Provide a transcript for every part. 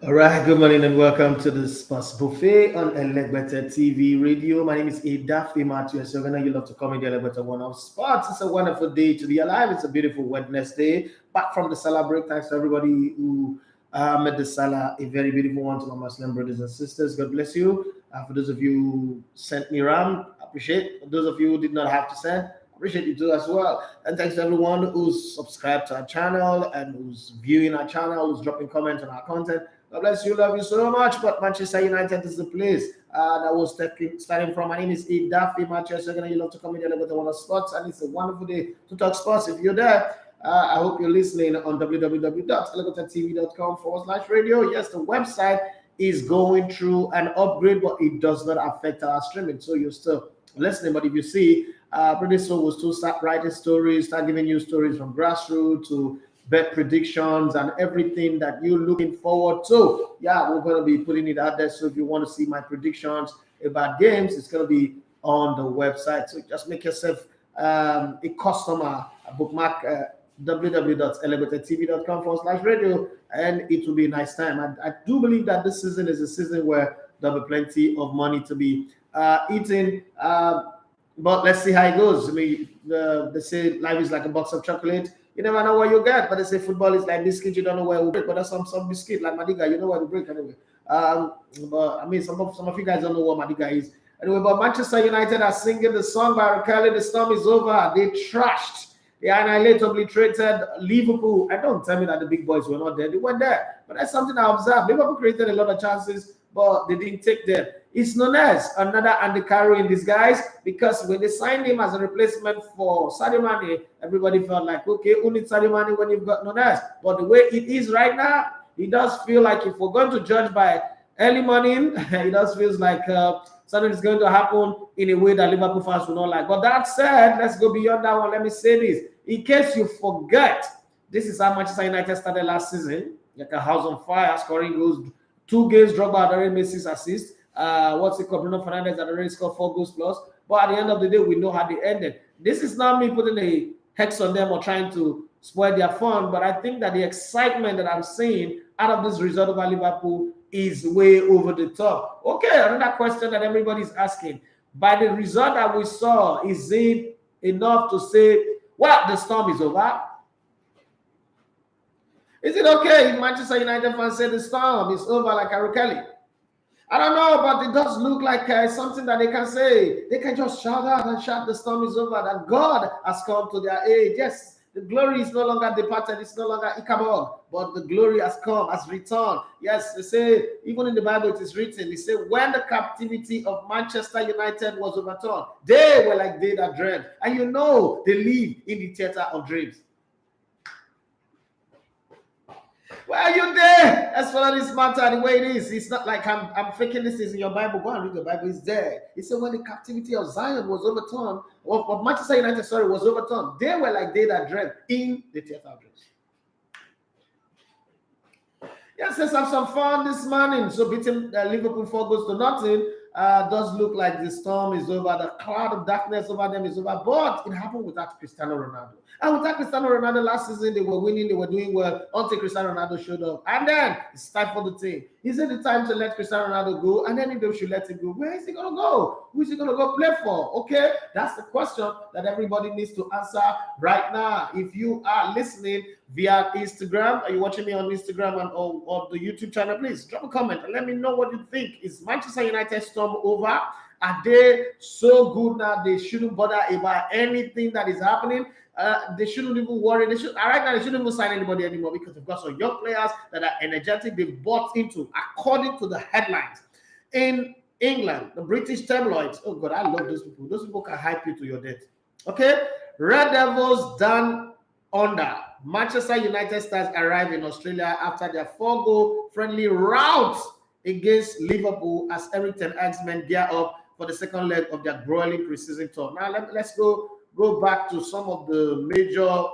All right, good morning and welcome to the Sports Buffet on Elegbete TV Radio. My name is Daffy Matthews. You're gonna you love to come in the Elegbete One of Sports. It's a wonderful day to be alive. It's a beautiful Wednesday. Back from the Salah break. Thanks to everybody who made the Salah a very beautiful one to my Muslim brothers and sisters. God bless you. For those of you who sent me ram, appreciate. For those of you who did not have to send, appreciate you too as well. And thanks to everyone who's subscribed to our channel and who's viewing our channel, who's dropping comments on our content. God bless you, love you so much. But Manchester United is the place that was starting from. My name is Daffy Manchester. You love to come in there with one of sports, and it's a wonderful day to talk sports. If you're there, I hope you're listening on www.elegotetv.com/radio. Yes, the website is going through an upgrade, but it does not affect our streaming. So you're still listening. But if you see, pretty soon we'll still start writing stories, start giving you stories from grassroots to bet predictions and everything that you're looking forward to. Yeah, we're going to be putting it out there. So if you want to see my predictions about games, it's going to be on the website. So just make yourself a customer, a bookmark www.elegotetv.com/radio, and it will be a nice time. I do believe that this season is a season where there'll be plenty of money to be eaten. But let's see how it goes. I mean, they say life is like a box of chocolate. You never know what you get, but they say football is like biscuit. You don't know where it will break, but that's some biscuit like Madiga. You know where to break anyway. But I mean, some of you guys don't know what Madiga is anyway. But Manchester United are singing the song by Kelly. The storm is over. They trashed. They annihilated, obliterated Liverpool. And don't tell me that the big boys were not there. They were there, but that's something I observed. Liverpool created a lot of chances, but they didn't take them. It's known as another Andy Carroll in disguise, because when they signed him as a replacement for Sadio Mane, everybody felt like, okay, who needs Sadio Mane when you've got Nunez? But the way it is right now, it does feel like if we're going to judge by early morning, it does feel like something is going to happen in a way that Liverpool fans will not like. But that said, let's go beyond that one. Let me say this. In case you forget, this is how Manchester United started last season, like a house on fire, scoring goals, 2 games, Drogba had already made 6 assists. Bruno Fernandes had already scored 4 goals plus. But at the end of the day, we know how they ended. This is not me putting a hex on them or trying to spoil their fun, but I think that the excitement that I'm seeing out of this result over Liverpool is way over the top. Okay, another question that everybody's asking. By the result that we saw, is it enough to say, well, the storm is over? Is it okay if Manchester United fans say the storm is over like Harry Kelly? I don't know, but it does look like something that they can say. They can just shout out and shout the storm is over, that God has come to their aid. Yes, the glory is no longer departed. It's no longer Ichabod, but the glory has come, has returned. Yes, they say, even in the Bible it is written, they say, when the captivity of Manchester United was overturned, they were like they that dreamed. And you know, they live in the theater of dreams. Why are you there? As for this matter, the way it is, it's not like I'm faking this is in your Bible. Go and read your Bible. It's there. It said when the captivity of Zion was overturned, of Manchester United, was overturned, they were like they that dreamt in the theater of dreams. Yes, let's have some fun this morning. So beating Liverpool 4 goals to nothing does look like the storm is over. The cloud of darkness over them is over. But it happened without Cristiano Ronaldo. And without Cristiano Ronaldo last season, they were winning, they were doing well until Cristiano Ronaldo showed up. And then it's time for the team. Is it the time to let Cristiano Ronaldo go? And then if they should let him go, where is he going to go? Who is he going to go play for? Okay, that's the question that everybody needs to answer right now. If you are listening via Instagram, are you watching me on Instagram and on the YouTube channel, please drop a comment and let me know what you think. Is Manchester United storm over? Are they so good now they shouldn't bother about anything that is happening? They shouldn't even worry. Right now, they shouldn't even sign anybody anymore because they've got some young players that are energetic. They've bought into, according to the headlines in England, the British tabloids. Oh God, I love those people. Those people can hype you to your death. Okay, Red Devils down under. Manchester United stars arrive in Australia after their 4-goal friendly rout against Liverpool as Eric Ten Hag's men gear up for the second leg of their grueling preseason tour. Now let's go back to some of the major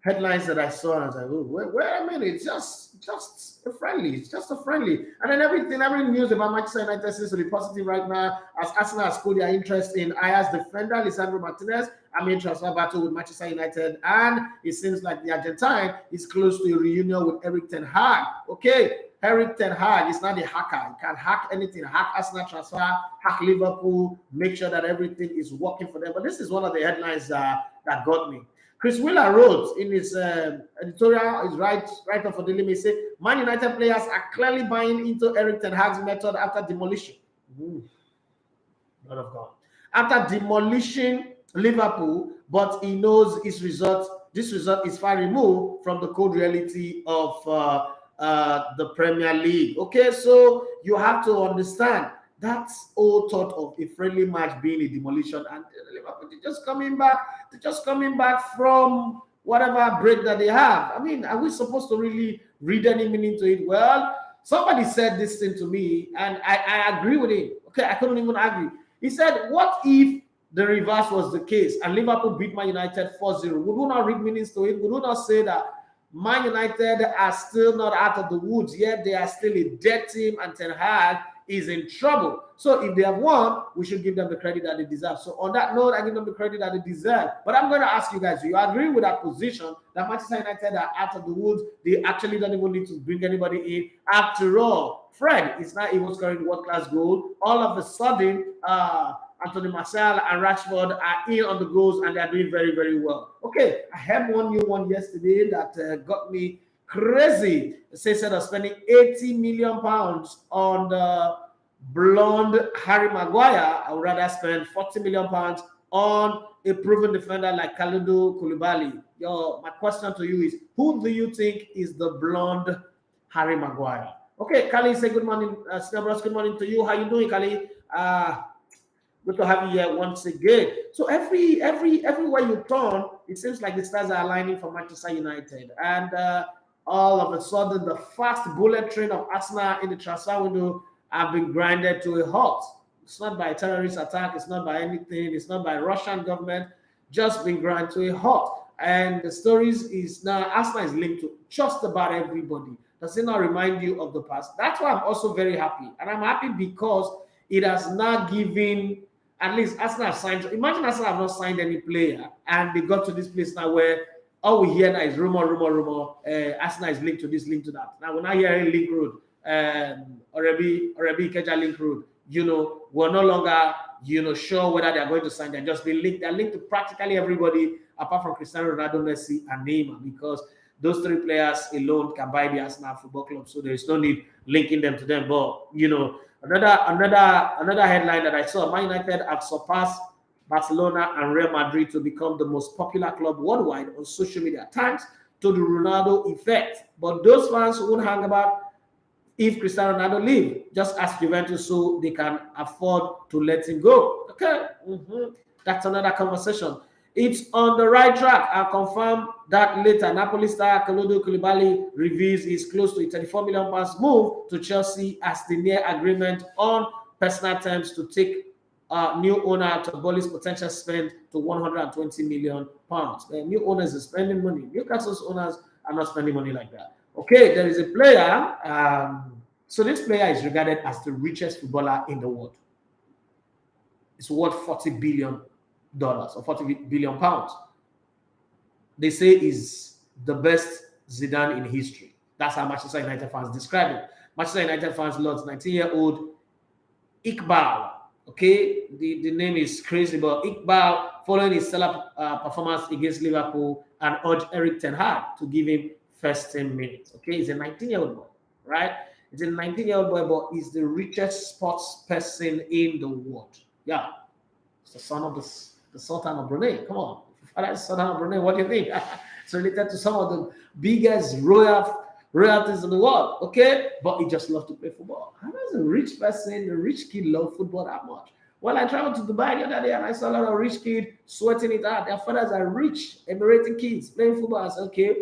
headlines that I saw, and I was like, oh, wait a minute, it's just a friendly. It's just a friendly. And then every news about Manchester United seems to be positive right now, as Arsenal has put their interest in Ajax defender Alexander Martinez. I'm in transfer battle with Manchester United, and it seems like the Argentine is close to a reunion with Eric Ten Hag. Okay, Eric Ten Hag is not a hacker. He can hack anything, hack Arsenal transfer, hack Liverpool, make sure that everything is working for them. But this is one of the headlines that got me. Chris Wheeler wrote in his editorial, his right off of the limit, say Man United players are clearly buying into Eric Ten Hag's method after demolition. Lot of God. After demolishing Liverpool, but he knows his result. This result is far removed from the cold reality of the Premier League. Okay, so you have to understand that's all thought of a friendly match being a demolition, and Liverpool just coming back from whatever break that they have. I mean, are we supposed to really read any meaning to it? Well, somebody said this thing to me, and I agree with it. Okay, I couldn't even agree. He said, what if the reverse was the case and Liverpool beat Man United 4-0? Would we not read meanings to it? Would we not say that Man United are still not out of the woods, yet they are still a dead team and Ten Hag is in trouble? So if they have won, we should give them the credit that they deserve. So on that note, I give them the credit that they deserve. But I'm going to ask you guys, do you agree with that position that Manchester United are out of the woods? They actually don't even need to bring anybody in. After all, Fred is not even scoring world-class goal. All of a sudden, Anthony Martial and Rashford are in on the goals and they are doing very, very well. Okay, I had one new one yesterday that got me crazy. It says that I'm spending 80 million pounds on the blonde Harry Maguire. I would rather spend 40 million pounds on a proven defender like Kalidou Koulibaly. My question to you is, who do you think is the blonde Harry Maguire? Okay, Kali, say good morning. Snellbros, good morning to you. How you doing, Kali? Good to have you here once again. So everywhere you turn, it seems like the stars are aligning for Manchester United. And all of a sudden, the fast bullet train of Arsenal in the transfer window have been grinded to a halt. It's not by a terrorist attack. It's not by anything. It's not by Russian government. Just been grinded to a halt. And the stories is now Arsenal is linked to just about everybody. Does it not remind you of the past? That's why I'm also very happy. And I'm happy because it has not given, at least Arsenal have signed. Imagine Arsenal have not signed any player and they got to this place now where all we hear now is rumor. Arsenal is linked to this, linked to that. Now we're not hearing Link Road, Orebi Ikeja Link Road. We're no longer, sure whether they're going to sign. They're just being linked. They're linked to practically everybody apart from Cristiano Ronaldo, Messi, and Neymar, because those three players alone can buy the Arsenal Football Club. So there is no need linking them to them. But another headline that I saw: Man United have surpassed Barcelona and Real Madrid to become the most popular club worldwide on social media, thanks to the Ronaldo effect. But those fans won't hang about if Cristiano Ronaldo leave, just ask Juventus so they can afford to let him go. Okay, that's another conversation. It's on the right track. I'll confirm that later. Napoli star Kalidou Koulibaly reveals he's close to a 34 million pounds move to Chelsea as the near agreement on personal terms to take new owner to abolish potential spend to 120 million pounds. The new owners are spending money. Newcastle's owners are not spending money like that. Okay, there is a player. So this player is regarded as the richest footballer in the world. It's worth $40 billion or 40 billion pounds. They say is the best Zidane in history. That's how Manchester United fans describe it. Manchester United fans lost 19-year-old Iqbal. Okay, the name is crazy, but Iqbal, following his stellar performance against Liverpool, and urged Eric Ten Hag to give him first 10 minutes. Okay, he's a 19-year-old boy, right? He's a 19-year-old boy, but he's the richest sports person in the world. Yeah, it's the son of the Sultan of Brunei. Come on, father is Sultan of Brunei. What do you think? It's related to some of the biggest royalties in the world. Okay, but he just loves to play football. How does a rich person, a rich kid, love football that much? Well, I traveled to Dubai the other day and I saw a lot of rich kids sweating it out. Their fathers are rich, Emirating kids playing football. I said, okay,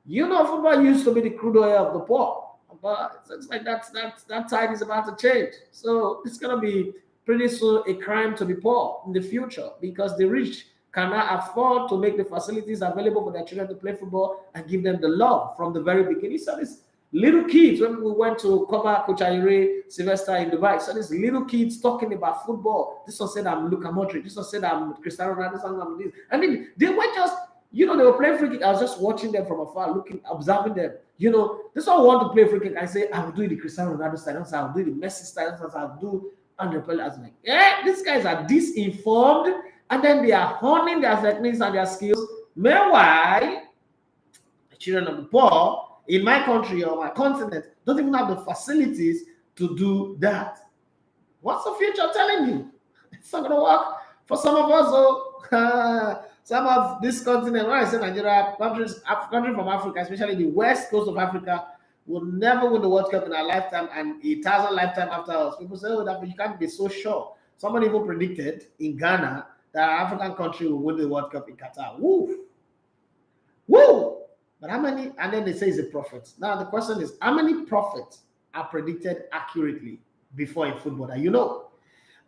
football used to be the crude oil of the poor, but it's like that tide is about to change. So it's gonna be pretty soon a crime to be poor in the future because the rich cannot afford to make the facilities available for their children to play football and give them the love from the very beginning. So these little kids, when we went to cover Coach Ayre Sylvester in Dubai, so these little kids talking about football. This one said I'm Luka Modric. This one said I'm Cristiano Ronaldo. This one I'm this. I mean, they were just You know, they were playing free kick. I was just watching them from afar, looking, observing them. You know, this one want to play free kick. I say, I will do the Cristiano Ronaldo style. I will do the Messi style. I will do Andre Pele. I was like, yeah, these guys are disinformed, and then they are honing their techniques and their skills. Meanwhile, the children of the poor in my country or my continent don't even have the facilities to do that. What's the future telling you? It's not going to work for some of us. Oh, some of this continent, when I say Nigeria, countries from Africa, especially the west coast of Africa, will never win the World Cup in our lifetime and 1,000 lifetime after us. People say, oh, that you can't be so sure. Somebody even predicted in Ghana that our African country will win the World Cup in Qatar. Woo! Woo! But how many? And then they say it's a prophet. Now the question is, how many prophets are predicted accurately before in football that you know?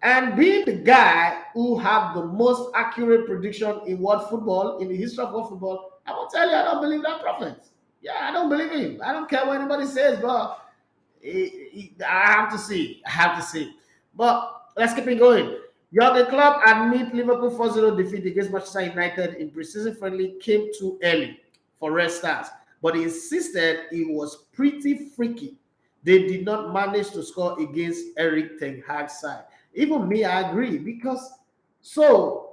And being the guy who have the most accurate prediction in world football, in the history of world football, I will tell you, I don't believe that prophet. Yeah, I don't believe him. I don't care what anybody says, but I have to see. I have to see. But let's keep it going. The club admit Liverpool 4-0 defeat against Manchester United in pre-season friendly came too early for Red Stars, but he insisted it was pretty freaky. They did not manage to score against Eric Ten Hag's side. Even me, I agree, because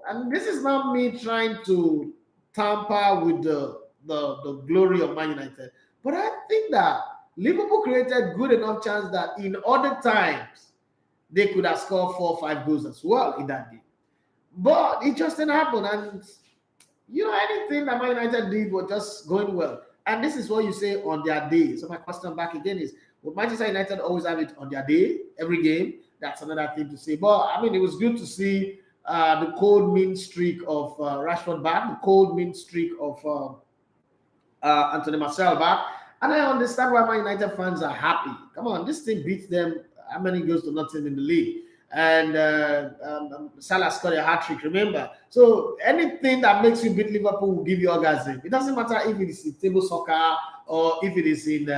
and this is not me trying to tamper with the glory of Man United, but I think that Liverpool created good enough chance that in other times they could have scored 4 or 5 goals as well in that game. But it just didn't happen. And you know, anything that Man United did was just going well. And this is what you say on their day. So my question back again is, would Manchester United always have it on their day, every game? That's another thing to say. But I mean, it was good to see the cold mean streak of Rashford back, the cold mean streak of Anthony Martial back. And I understand why Man United fans are happy. Come on, this thing beats them how many goals to nothing in the league. And Salah scored a hat-trick, remember? So anything that makes you beat Liverpool will give you orgasm. It doesn't matter if it is in table soccer or if it is in,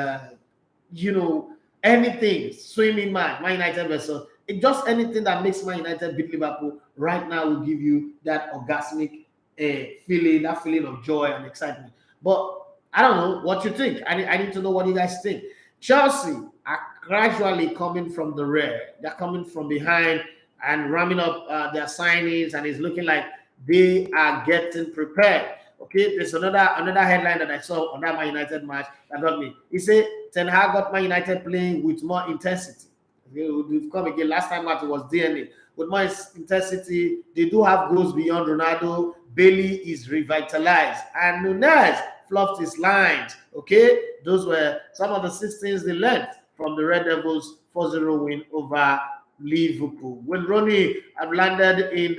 anything, swimming Man United versus. It just anything that makes Man United beat Liverpool right now will give you that orgasmic feeling, that feeling of joy and excitement. But I don't know what you think. I need to know what you guys think. Chelsea are gradually coming from the rear. They're coming from behind and ramming up their signings, and it's looking like they are getting prepared. Okay, there's another headline that I saw on that Man United match that got me. He said Ten Hag got Man United playing with more intensity. We've come again. Last time out it was DNA. With more intensity, they do have goals beyond Ronaldo. Bailey is revitalized, and Nunez fluffed his lines. Okay, those were some of the 6 things they learned from the Red Devils 4-0 win over Liverpool. When Ronnie had landed in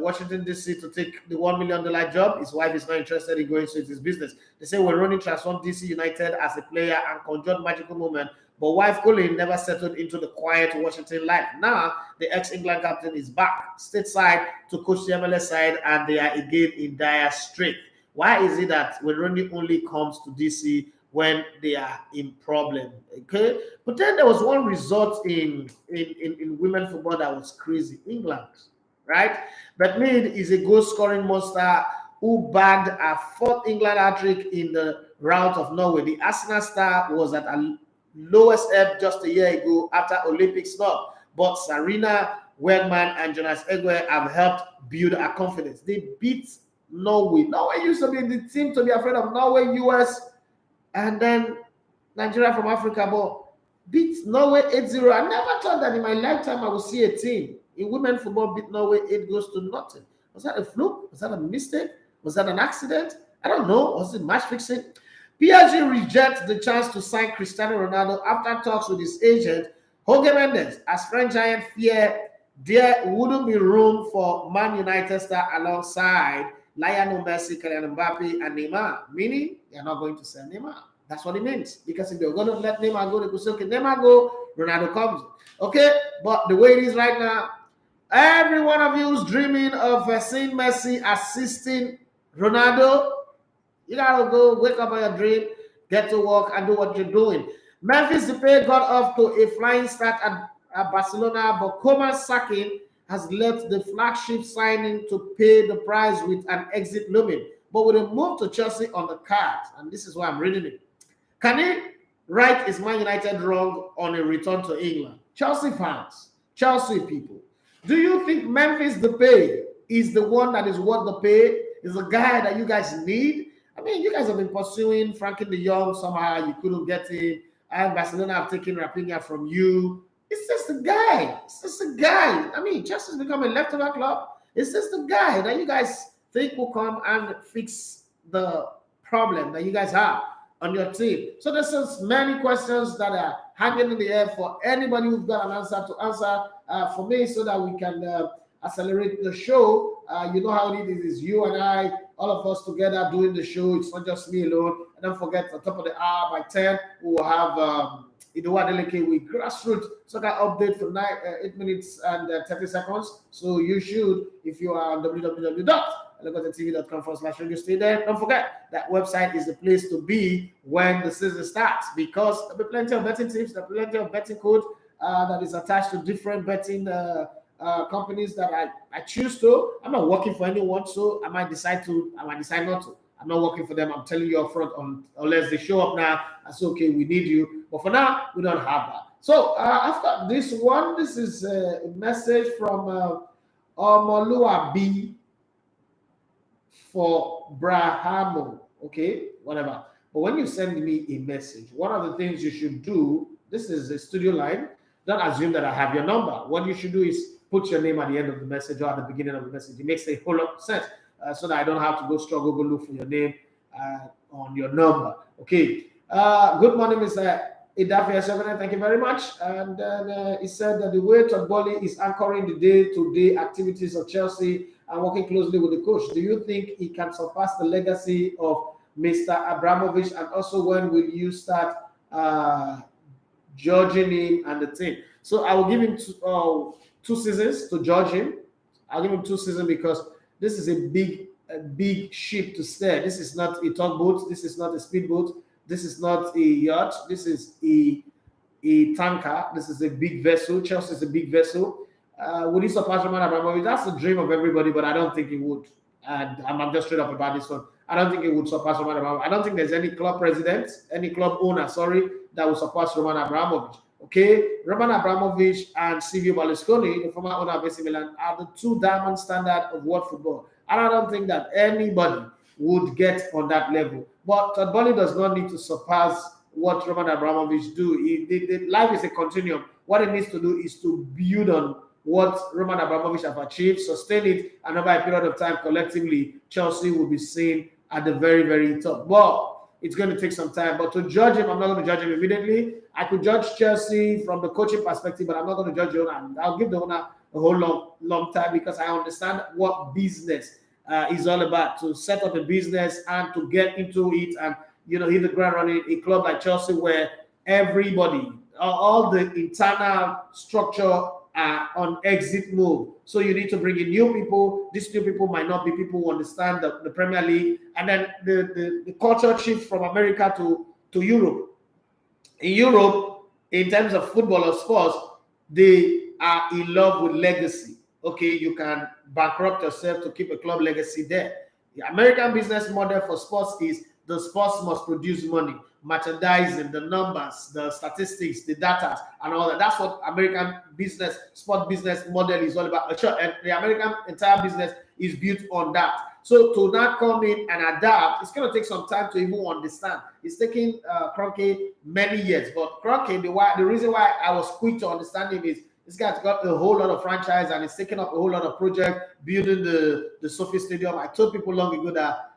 Washington DC to take the $1 million job, his wife is not interested in going into his business. They say when Ronnie transformed DC United as a player and conjured magical moment, but wife Colin never settled into the quiet Washington life. Now the ex-England captain is back stateside to coach the MLS side, and they are again in dire straits. Why is it that when Ronnie only comes to DC when they are in problem? Okay, but then there was one result in women football that was crazy. England, right? But Mead is a goal-scoring monster who bagged a 4th England hat-trick in the rout of Norway. The Arsenal star was at a lowest ebb just a year ago after Olympic snub, but Sarina Wegman and Jonas Egwe have helped build our confidence. They beat Norway. Norway used to be the team to be afraid of. Norway, US, and then Nigeria from Africa, but beat Norway 8-0. I never thought that in my lifetime I would see a team in women football beat Norway 8 goals to nothing. Was that a fluke? Was that a mistake? Was that an accident? I don't know. Was it match fixing? PSG rejects the chance to sign Cristiano Ronaldo after talks with his agent, Jorge Mendes, as French giant fear there wouldn't be room for Man United star alongside Lionel Messi, Kylian Mbappe, and Neymar, meaning they're not going to sell Neymar. That's what it means. Because if they're going to let Neymar go, they could say, okay, Neymar go, Ronaldo comes. Okay, but the way it is right now, every one of you is dreaming of seeing Messi assisting Ronaldo. You gotta go wake up on your dream, get to work, and do what you're doing. Memphis Depay got off to a flying start at Barcelona, but Koeman's sacking has left the flagship signing to pay the price with an exit looming. But with a move to Chelsea on the cards, and this is why I'm reading it, can he right is Man United wrong on a return to England? Chelsea fans, Chelsea people, do you think Memphis Depay is the one that is worth the pay? Is the guy that you guys need? I mean, you guys have been pursuing Frankie de Jong somehow. You couldn't get him. And Barcelona have taken Raphinha from you. It's just a guy. It's just a guy. I mean, Chelsea's become a leftover club. It's just a guy that you guys think will come and fix the problem that you guys have on your team. So there's just many questions that are hanging in the air for anybody who's got an answer to answer for me, so that we can accelerate the show. You know how it is you and I, all of us together doing the show. It's not just me alone. And don't forget, on top of the hour by 10, we will have Idowa Deleke with grassroots soccer update for 8 minutes and 30 seconds. So you should, if you are on www.legotv.com/radio, stay there. Don't forget that website is the place to be when the season starts, because there'll be plenty of betting tips, there'll be plenty of betting code that is attached to different betting companies that I choose to. I'm not working for anyone, so I might decide not to. I'm not working for them. I'm telling you up front, unless they show up now. That's okay. We need you. But for now, we don't have that. So after this one, this is a message from Omolua B for Brahamo. Okay, whatever. But when you send me a message, one of the things you should do, this is a studio line. Don't assume that I have your number. What you should do is put your name at the end of the message or at the beginning of the message. It makes a whole lot of sense. So that I don't have to go look for your name on your number. Okay. Good morning, Mr. Idafia 7. Thank you very much. And then he said that the way Todd Boehly is anchoring the day-to-day activities of Chelsea and working closely with the coach, do you think he can surpass the legacy of Mr. Abramovich? And also, when will you start judging him and the team? So I will give him 2 seasons to judge him. I'll give him 2 seasons because this is a big ship to steer. This is not a tugboat. This is not a speedboat. This is not a yacht. This is a tanker. This is a big vessel. Chelsea is a big vessel. Would he surpass Roman Abramovich? That's the dream of everybody, but I don't think he would. And I'm just straight up about this one. I don't think he would surpass Roman Abramovich. I don't think there's any club president, any club owner, that will surpass Roman Abramovich. Okay, Roman Abramovich and Silvio Berlusconi, the former owner of AC Milan, are the 2 diamond standard of world football. And I don't think that anybody would get on that level. But Todd Boehly does not need to surpass what Roman Abramovich do. Life is a continuum. What it needs to do is to build on what Roman Abramovich have achieved, sustain it, and over a period of time, collectively, Chelsea will be seen at the very, very top. But it's going to take some time. But to judge him, I'm not going to judge him immediately. I could judge Chelsea from the coaching perspective, but I'm not going to judge the owner. I'll give the owner a whole long time because I understand what business is all about, to set up a business and to get into it and, hit the ground running. A club like Chelsea where everybody, all the internal structure are on exit move. So you need to bring in new people. These new people might not be people who understand the Premier League. And then the culture shift from America to Europe. In Europe, in terms of football or sports, they are in love with legacy. Okay, you can bankrupt yourself to keep a club legacy there. The American business model for sports is the sports must produce money, merchandising, the numbers, the statistics, the data, and all that. That's what American business, sport business model is all about. And the American entire business is built on that. So to now come in and adapt, it's going to take some time to even understand. It's taking Kroenke many years. But Kroenke, the reason why I was quick to understand him is this guy's got a whole lot of franchise and he's taking up a whole lot of projects, building the Sophie Stadium. I told people long ago that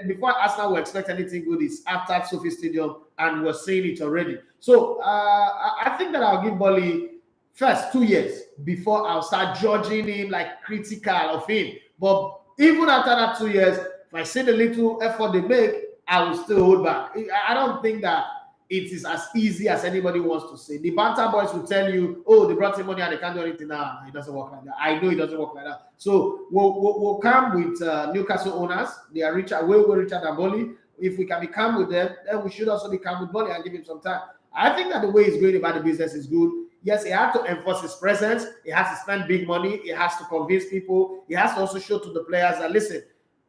before Arsenal will expect anything good, it's after Sophie Stadium, and we're seeing it already. So I think that I'll give Boehly first 2 years before I'll start judging him, like critical of him. But even after that 2 years, if I see the little effort they make, I will still hold back. I don't think that it is as easy as anybody wants to say. The banter boys will tell you, oh, they brought him money and they can't do anything now. It doesn't work like that. I know it doesn't work like that. So we'll come with Newcastle owners. They are richer, way richer than Boehly. If we can be calm with them, then we should also be calm with Boehly and give him some time. I think that the way he's going about the business is good. Yes, he had to enforce his presence. He has to spend big money. He has to convince people. He has to also show to the players that, listen,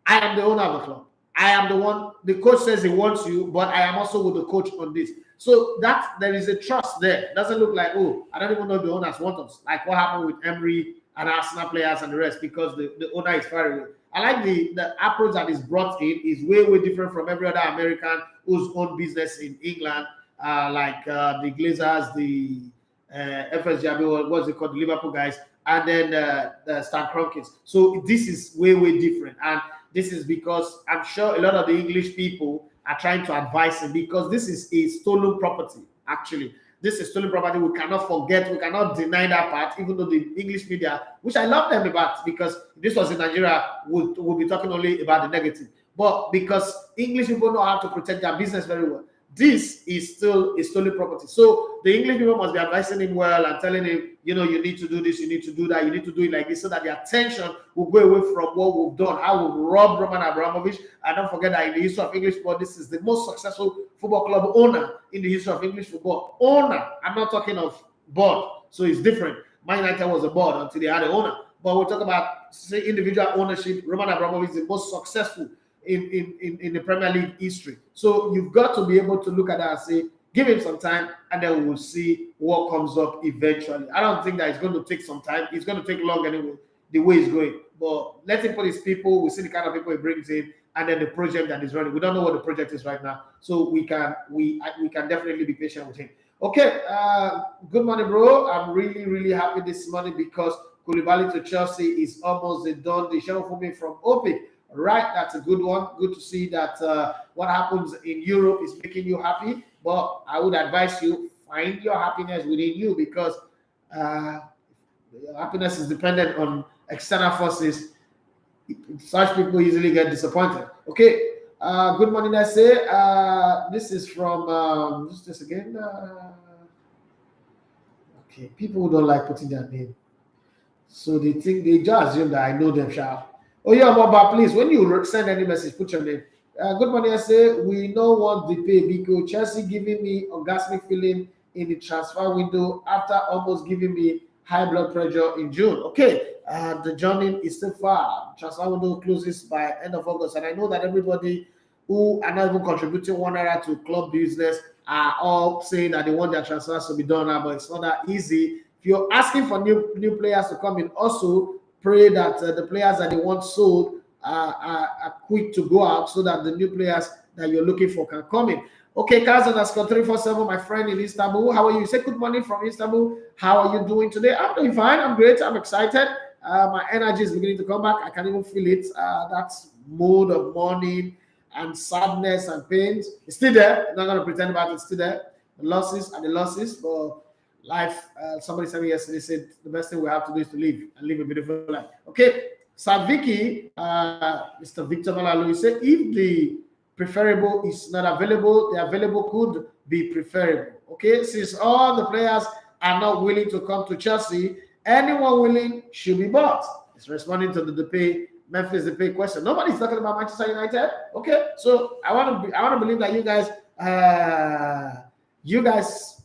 I am the owner of the club. I am the one. The coach says he wants you, but I am also with the coach on this. So that there is a trust there. It doesn't look like, oh, I don't even know if the owners want us. Like what happened with Emery and Arsenal players and the rest, because the owner is far away. I like the approach that is brought in is way, way different from every other American who's owned business in England, like the Glazers, the FSGB, what's it called, the Liverpool guys, and then the Stan Kroenkes. So this is way, way different. And this is because I'm sure a lot of the English people are trying to advise him, because this is a stolen property, actually. This is stolen property. We cannot forget, we cannot deny that part, even though the English media, which I love them about, because if this was in Nigeria, we'll be talking only about the negative. But because English people know how to protect their business very well, this is still a stolen property. So the English people must be advising him well and telling him, you know, you need to do this, you need to do that, you need to do it like this, so that the attention will go away from what we've done, how we've robbed Roman Abramovich. And don't forget that in the history of English football, this is the most successful football club owner in the history of English football. Owner, I'm not talking of board, so it's different. Man United was a board until they had an owner. But we'll talk about, say, individual ownership. Roman Abramovich is the most successful in the Premier League history. So you've got to be able to look at that and say, give him some time, and then we'll see what comes up eventually. I don't think that it's going to take some time. It's going to take long anyway, the way it's going. But let him put his people. We'll see the kind of people he brings in, and then the project that is running. We don't know what the project is right now, so we can definitely be patient with him. Okay, good morning, bro. I'm really, really happy this morning because Koulibaly to Chelsea is almost done. The show for me from Opie. Right, that's a good one. Good to see that what happens in Europe is making you happy. But I would advise you, find your happiness within you, because happiness is dependent on external forces. Such people easily get disappointed. Okay, good morning, I say. This is from, just this again. Okay, people who don't like putting their name. So they just assume that I know them, shall. Oh yeah, Boba, please, when you send any message, put your name. Good morning, I say. We know what the pay because Chelsea giving me orgasmic feeling in the transfer window after almost giving me high blood pressure in June. Okay, the journey is still far. Transfer window closes by end of August, and I know that everybody who are not even contributing €1 to club business are all saying that they want their transfers to be done now, but it's not that easy. If you're asking for new players to come in, also pray that the players that they want sold are quick to go out, so that the new players that you're looking for can come in. Okay, Kazan has got 347, my friend in Istanbul. How are you? Say good morning from Istanbul. How are you doing today? I'm doing fine. I'm great. I'm excited. My energy is beginning to come back. I can even feel it. That mood of mourning and sadness and pains is still there. I'm not going to pretend about it. It's still there. The losses are the losses, but life, somebody said me yesterday, said the best thing we have to do is to live and live a beautiful life. Okay, Saviki, Mr. Victor Malalu, said if the preferable is not available, the available could be preferable. Okay, since all the players are not willing to come to Chelsea, anyone willing should be bought. It's responding to the pay, Memphis the pay question. Nobody's talking about Manchester United. Okay, so I want to believe that you guys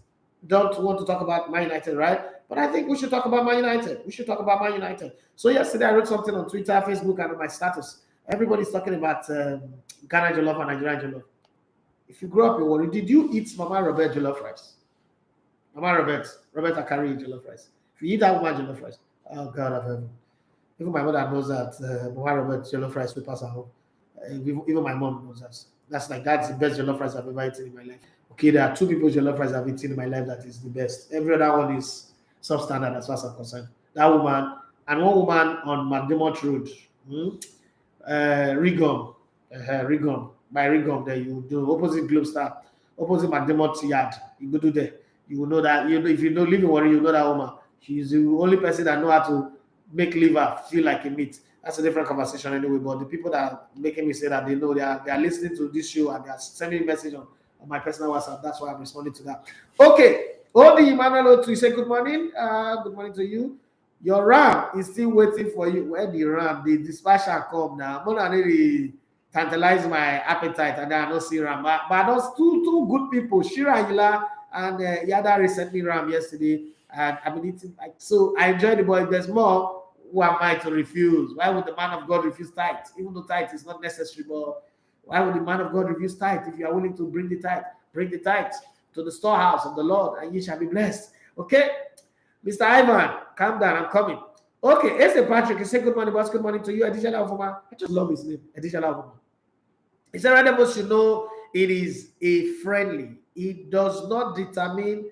don't want to talk about Man United, right? But I think we should talk about Man United. We should talk about Man United. So yesterday I wrote something on Twitter, Facebook, and on my status. Everybody's talking about Ghana jollof and Nigerian jollof. If you grew up in Warri, did you eat Mama Robert jollof rice? Mama Robert Akari jollof rice. If you eat that woman jollof rice, oh God of heaven. Even my mother knows that Mama Robert jollof rice will pass her home. Even my mom knows that. That's the best jollof rice I've ever eaten in my life. Okay, there are two people jollof rice I've eaten in my life that is the best. Every other one is substandard as far as I'm concerned. That woman and one woman on McDermott Road, Rigom, by Rigom, there you do opposite Globe Star, opposite McDermott Yard. You go to there, you will know that. If you don't live in Warri, you know that woman. She's the only person that know how to make liver feel like a meat. That's a different conversation anyway. But the people that are making me say that they know they are listening to this show and they are sending me a message on my personal WhatsApp. That's why I'm responding to that. Okay. Odi Emmanuel Otu, say good morning. Good morning to you. Your RAM is still waiting for you. Where the RAM? The dispatcher come now. I'm gonna really tantalize my appetite, and then I don't see RAM. But those two good people, Shira Hila and Yada, sent me RAM yesterday. and I've been eating like so. I enjoy the boy. If there's more, who am I to refuse? Why would the man of God refuse tithe? Even though tithe is not necessary, but why would the man of God refuse tithe? If you are willing to bring the tithe to the storehouse of the Lord, and ye shall be blessed. Okay, Mr. Ivan, calm down. I'm coming. Okay, Ese Patrick, he said good morning, boss. Good morning to you, Adisha Lavoma. I just love his name, Adisha Lavoma. He said, right of should know it is a friendly. It does not determine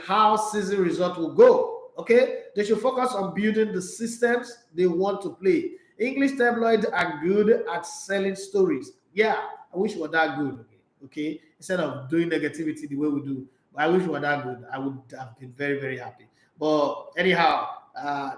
how season result will go. Okay, they should focus on building the systems they want to play. English tabloids are good at selling stories. Yeah, I wish we were that good. Okay, instead of doing negativity the way we do, I wish we were that good. I would have been very, very happy. But anyhow,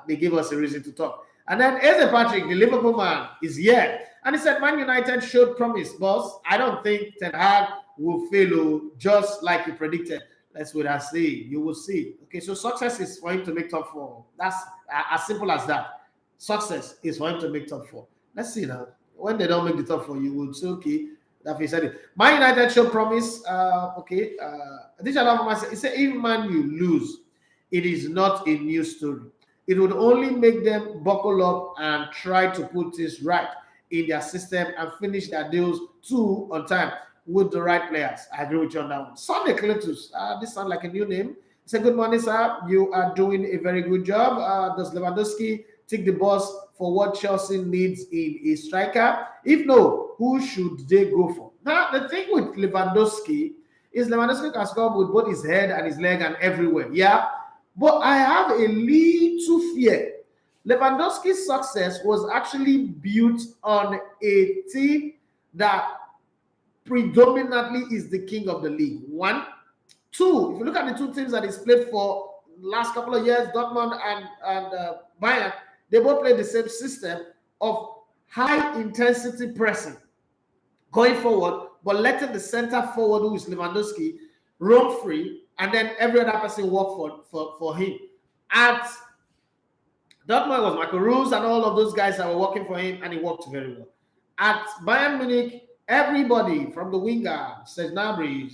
they gave us a reason to talk. And then Eze Patrick, the Liverpool man, is here. And he said, Man United showed promise, boss. I don't think Ten Hag will fail just like you predicted. That's what I say. You will see. Okay, so success is for him to make top four. That's as simple as that. Success is for him to make top four. Let's see now. When they don't make the top four, you would say, okay, that he said it. Man United showed promise. Okay. He said, even Man you lose, it is not a new story. It would only make them buckle up and try to put this right in their system and finish their deals too on time with the right players. I agree with you on that one. Sunday Cletus, this sounds like a new name. He said, good morning, sir. You are doing a very good job. Does Lewandowski take the boss for what Chelsea needs in a striker? If no, who should they go for? Now, the thing with Lewandowski is Lewandowski can score with both his head and his leg and everywhere. Yeah. But I have a little fear. Lewandowski's success was actually built on a team that predominantly is the king of the league. One. Two, if you look at the two teams that he's played for the last couple of years, Dortmund and Bayern, they both play the same system of high-intensity pressing, going forward, but letting the center forward, who is Lewandowski, roam free, and then every other person work for him. At Dortmund was Michael Roos and all of those guys that were working for him, and he worked very well. At Bayern Munich, everybody from the winger, Serge Gnabry,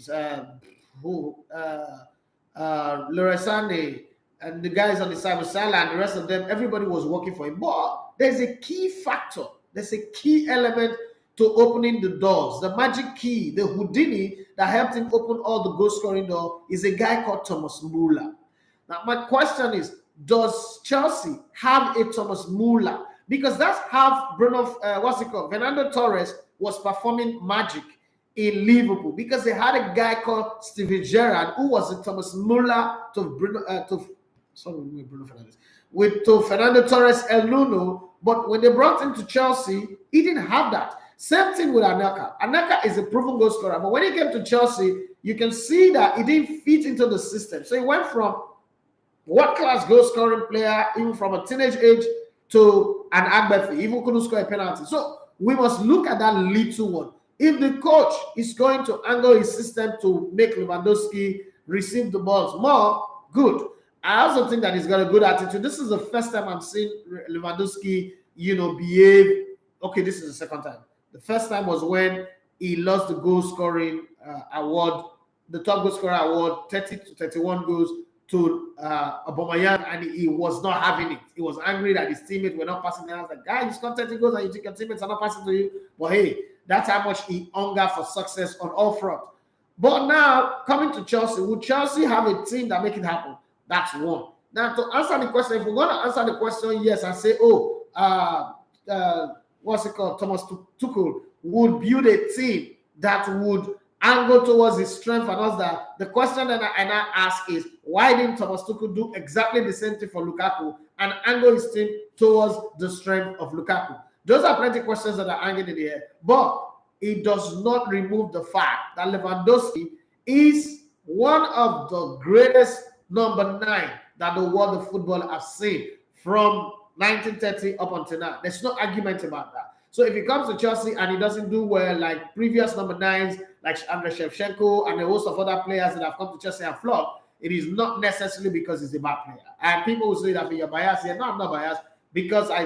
Leroy Sané, and the guys on the side with Salah and the rest of them, everybody was working for him. But there's a key factor, there's a key element to opening the doors. The magic key, the Houdini that helped him open all the goal scoring door is a guy called Thomas Muller. Now, my question is, does Chelsea have a Thomas Muller? Because that's how Fernando Torres was performing magic in Liverpool, because they had a guy called Steven Gerrard who was a Thomas Muller to Fernando Torres El Nuno. But when they brought him to Chelsea, he didn't have that. Same thing with Anaka. Anaka is a proven goal scorer, but when he came to Chelsea, you can see that he didn't fit into the system. So he went from world-class goal scoring player, even from a teenage age, to an Agbefi, even couldn't score a penalty. So we must look at that little one. If the coach is going to angle his system to make Lewandowski receive the balls more, good. I also think that he's got a good attitude. This is the first time I'm seeing Lewandowski, behave. Okay, this is the second time. The first time was when he lost the goal scoring award, the top goal scorer award, 30 to 31 goals to Aubameyang, and he was not having it. He was angry that his teammates were not passing him. I was like, guy, you scored 30 goals and you think your teammates are not passing to you. But hey, that's how much he hunger for success on all fronts. But now, coming to Chelsea, would Chelsea have a team that make it happen? That's one. Now, to answer the question, if we're going to answer the question, yes, I say, Thomas Tuchel would build a team that would angle towards his strength and all that. The question that I now ask is, why didn't Thomas Tuchel do exactly the same thing for Lukaku and angle his team towards the strength of Lukaku? Those are plenty of questions that are hanging in the air, but it does not remove the fact that Lewandowski is one of the greatest number 9 that the world of football has seen from 1930 up until now. There's no argument about that. So if he comes to Chelsea and he doesn't do well like previous number 9s, like Andrei Shevchenko and a host of other players that have come to Chelsea and flopped, it is not necessarily because he's a bad player. And people will say that you're biased here. No, I'm not biased, because I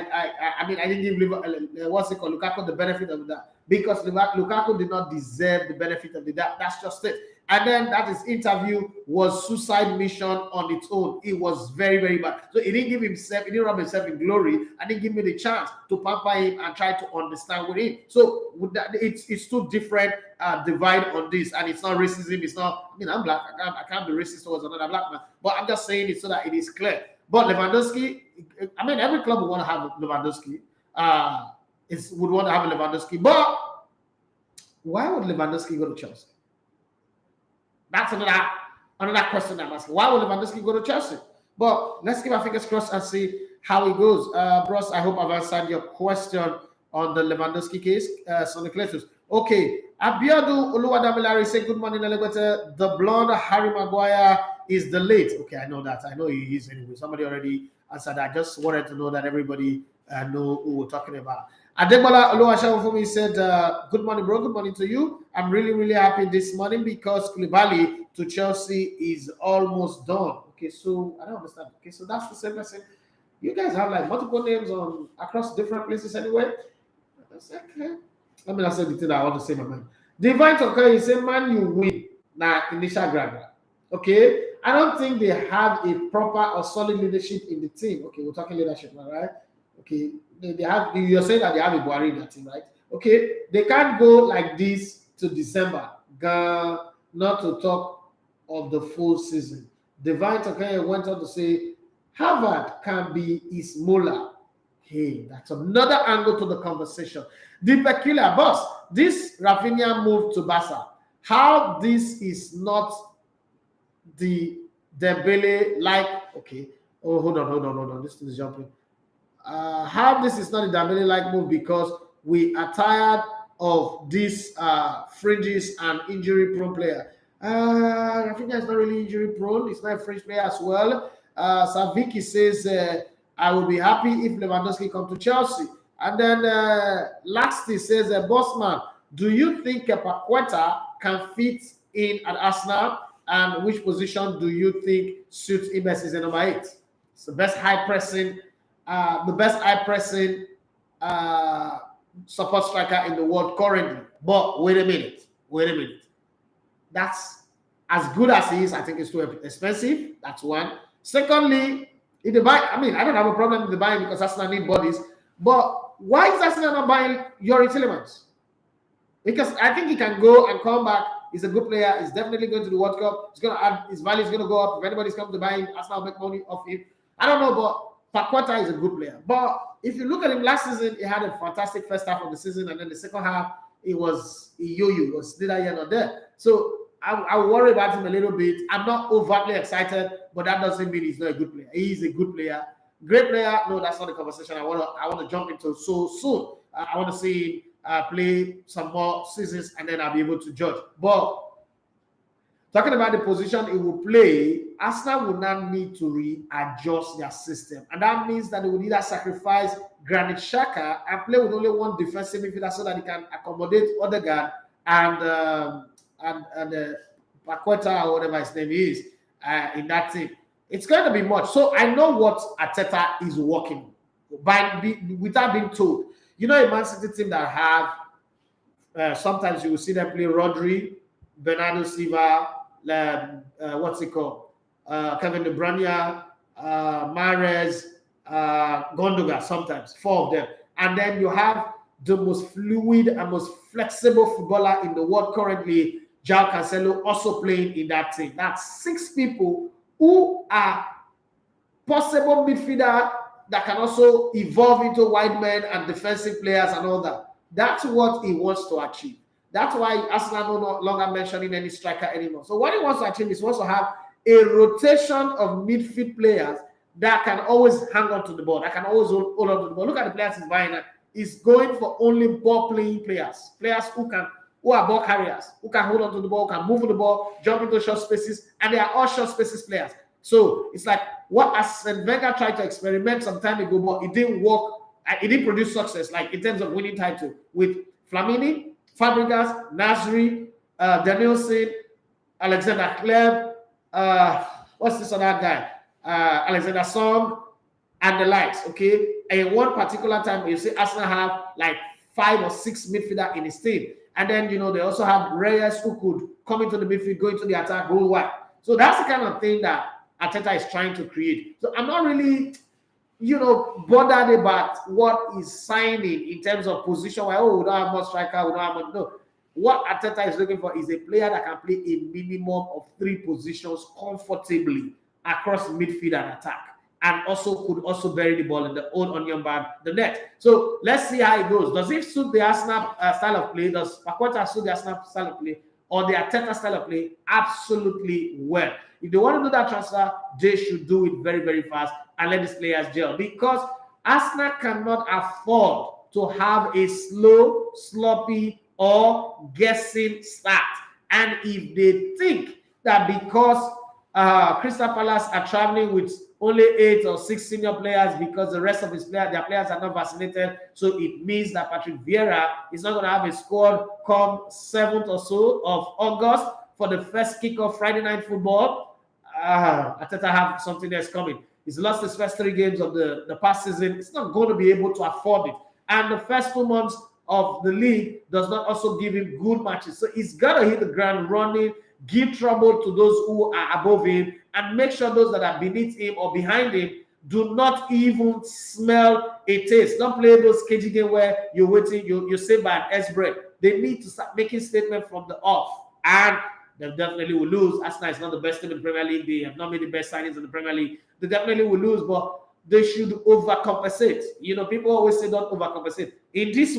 didn't give Lukaku the benefit of that, because Lukaku did not deserve the benefit of the doubt. That's just it. And then that his interview was suicide mission on its own. It was very, very bad. So he didn't give himself, he didn't rub himself in glory, and didn't give me the chance to pamper him and try to understand with him. So with that, it's two different divide on this, and it's not racism. It's not. I mean, I'm black. I can't be racist towards another black man. But I'm just saying it so that it is clear. But Lewandowski, I mean, every club would want to have Lewandowski. Would want to have a Lewandowski, but why would Lewandowski go to Chelsea? That's another question I'm asking. Why would Lewandowski go to Chelsea? But let's keep our fingers crossed and see how it goes. Bros, I hope I've answered your question on the Lewandowski case. Sonny Cletus. Okay. Abiodun Oluwadamilari say good morning, Elevator. The blonde Harry Maguire is the late. Okay, I know that. I know he is anyway. Somebody already answered that. I just wanted to know that everybody know who we're talking about. Adebola Oluwashawufumi said, good morning, bro. Good morning to you. I'm really, really happy this morning because Koulibaly to Chelsea is almost done. Okay, so I don't understand. Okay, so that's the same person. You guys have like multiple names on across different places anyway. That's okay. I mean, I said the thing I want to say, my man. Divine Talker, you say, man, you win. Now, initial grab. Okay, I don't think they have a proper or solid leadership in the team. Okay, we're talking leadership now, right? Okay, they have. You're saying that they have a Buhari in that team, right? Okay, they can't go like this to December. Not to talk of the full season. Divine Takaya went on to say, Harvard can be his Mola. Hey, that's another angle to the conversation. The peculiar boss. This Raphinha move to Barca. How this is not the Dembele like? Okay. Oh, hold on. This thing is jumping. How this is not a Dembele like move because we are tired of these fringes and injury prone player. Raphinha is not really injury prone. He's not a fringe player as well. Saviki says, I will be happy if Lewandowski come to Chelsea. And then Laxty says, Bossman, do you think Paqueta can fit in at Arsenal? And which position do you think suits him best? Is a number 8. It's the best high pressing support striker in the world currently. But wait a minute. That's as good as he is. I think it's too expensive. That's one. Secondly, if they buy, I mean, I don't have a problem with the buying because Arsenal need bodies. But why is Arsenal not buying Yuri Tillemans? Because I think he can go and come back. He's a good player. He's definitely going to the World Cup. He's going to add, his value is going to go up. If anybody's come to buy him, Arsenal make money off him. I don't know, but Paqueta is a good player. But if you look at him last season, he had a fantastic first half of the season, and then the second half, it was yo-yo. It was neither here nor there. So I worry about him a little bit. I'm not overtly excited, but that doesn't mean he's not a good player. He's a good player. Great player. No, that's not the conversation I want to jump into so soon. I want to see him play some more seasons, and then I'll be able to judge. But talking about the position he will play, Arsenal will now need to readjust their system. And that means that they will either sacrifice Granit Xhaka and play with only one defensive midfielder so that he can accommodate Odegaard and Paqueta or whatever his name is in that team. It's going to be much. So I know what Arteta is working without being told. You know, a Man City team that have sometimes you will see them play Rodri, Bernardo Silva, what's it called? Kevin De Bruyne, Mahrez, Gundogan, sometimes, 4 of them. And then you have the most fluid and most flexible footballer in the world currently, João Cancelo, also playing in that team. That's 6 people who are possible midfielder that can also evolve into wide men and defensive players and all that. That's what he wants to achieve. That's why Arsenal no longer mentioning any striker anymore. So what he wants to achieve is he wants to have a rotation of midfield players that can always hang on to the ball, that can always hold on to the ball. Look at the players he's buying. He's going for only ball-playing players who are ball carriers, who can hold on to the ball, can move the ball, jump into short spaces, and they are all short spaces players. So it's like what Arsene Wenger tried to experiment some time ago, but it didn't work. It didn't produce success, like in terms of winning title with Flamini, Fabregas, Nasri, Danielson, Alexander Kleb, what's this other guy? Alexander Song, and the likes, okay? And in one particular time, you see Arsenal have like 5 or 6 midfielders in his team. And then, they also have Reyes who could come into the midfield, go into the attack, go wide. So that's the kind of thing that Arteta is trying to create. So I'm not really, bothered about what is signing in terms of position. Where, we don't have much striker, we don't have much. No. What Arteta is looking for is a player that can play a minimum of 3 positions comfortably across midfield and attack, and could also bury the ball in the old onion bag, the net. So let's see how it goes. Does it suit the Arsenal style of play? Does Paqueta suit the Arsenal style of play or the Arteta style of play? Absolutely well. If they want to do that transfer, they should do it very, very fast and let these players gel, because Arsenal cannot afford to have a slow, sloppy, or guessing start. And if they think that because Crystal Palace are traveling with only 8 or 6 senior players because the rest of their players are not vaccinated, so it means that Patrick Vieira is not going to have a squad come 7th or so of August for the first kickoff Friday night football. Arteta have something else coming. He's lost his first 3 games of the past season. It's not going to be able to afford it. And the first 2 months of the league does not also give him good matches. So he's got to hit the ground running, give trouble to those who are above him, and make sure those that are beneath him or behind him do not even smell a taste. Don't play those cagey games where you're waiting, you're saved by an S-break. They need to start making statements from the off. And they definitely will lose. Arsenal is not the best team in the Premier League. They have not made the best signings in the Premier League. They definitely will lose, but they should overcompensate. People always say don't overcompensate. In this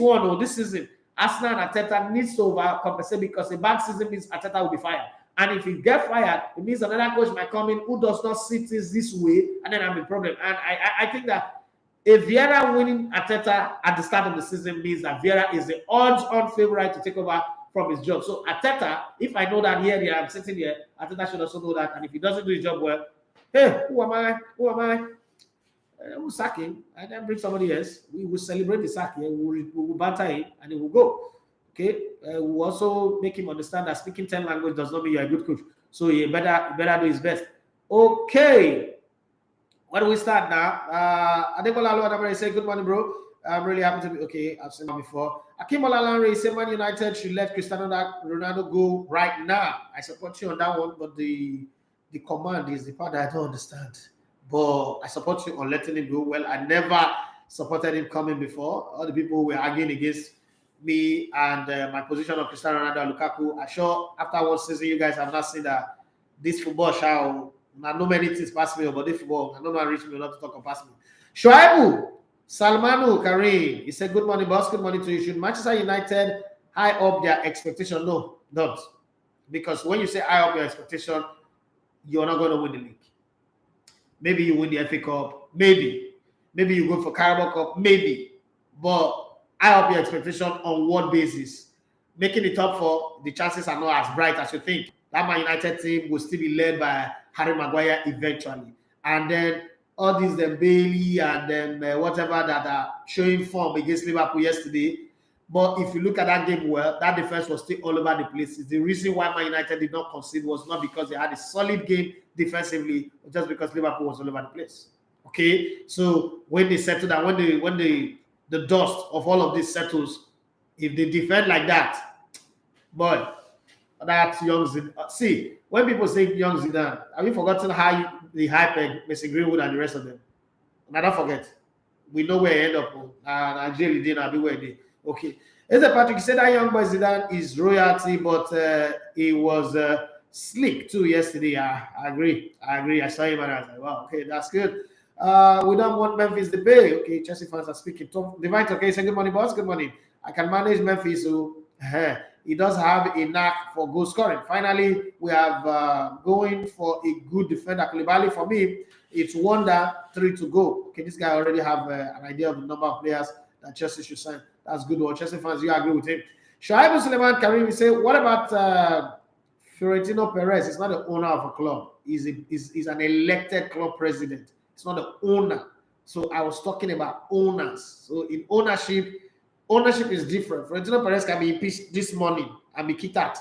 season, Arsenal and Arteta needs to overcompensate, because a bad season means Arteta will be fired. And if he gets fired, it means another coach might come in who does not see things this way, and then I'm in problem. And I think that if Vieira winning Arteta at the start of the season means that Vieira is the odds-on favorite to take over from his job. So Arteta, if I know that here I'm sitting here, Arteta should also know that. And if he doesn't do his job well, hey, who am I? We'll sack him and then bring somebody else. We will celebrate the sack here. We will banter him and he will go. Okay. We'll also make him understand that speaking 10 languages does not mean you're a good coach. So he better do his best. Okay. Where do we start now? Adekola Aluadamare say, good morning, bro. I'm really happy to be okay. I've seen him before. Akim Olalanre say Man United should let Cristiano Ronaldo go right now. I support you on that one, but the command is the part that I don't understand. But I support you on letting him go. Well, I never supported him coming before. All the people were arguing against me and my position of Cristiano Ronaldo and Lukaku. I'm sure after one season, you guys have not seen that this football shall not know many things pass me, but this football, I know man reach me not to talk or pass me. Shoaibu Salmanu Karim, he said, good morning, boss. Good morning to you. Should Manchester United high up their expectation? No, don't. Because when you say high up your expectation, you're not going to win the league. Maybe you win the FA Cup. Maybe you go for Carabao Cup. Maybe. But high up your expectation on what basis? Making the top 4, the chances are not as bright as you think. That Man United team will still be led by Harry Maguire eventually. And then all these Bailey and then whatever that are showing form against Liverpool yesterday. But if you look at that game well, that defense was still all over the place. The reason why Man United did not concede was not because they had a solid game defensively, but just because Liverpool was all over the place. Okay, so when they settle down, when the dust of all of this settles, if they defend like that, boy, that's young Zidane. See, when people say young Zidane, have you forgotten how they hype Messi, Greenwood and the rest of them? And I don't forget. We know where he end up. Nigeria didn't be where they. Okay. As Patrick said, that young boy Zidane is royalty, but he was slick too yesterday. I agree. I saw him and I was like, wow, okay, that's good. We don't want Memphis to pay. Okay, Chelsea fans are speaking. Divine, okay, say good morning, boss. Good morning. I can manage Memphis, so he does have a knack for goal scoring. Finally, we have going for a good defender. Koulibaly, for me, it's wonder 3 to go. Okay, this guy already have an idea of the number of players that Chelsea should sign. That's good. Well, Chelsea fans, you agree with him. Shoaib Suleiman Karim, we say, what about Florentino Perez? He's not the owner of a club. He's an elected club president. He's not the owner. So I was talking about owners. So in ownership is different. Florentino Perez can be impeached this morning and be kicked out.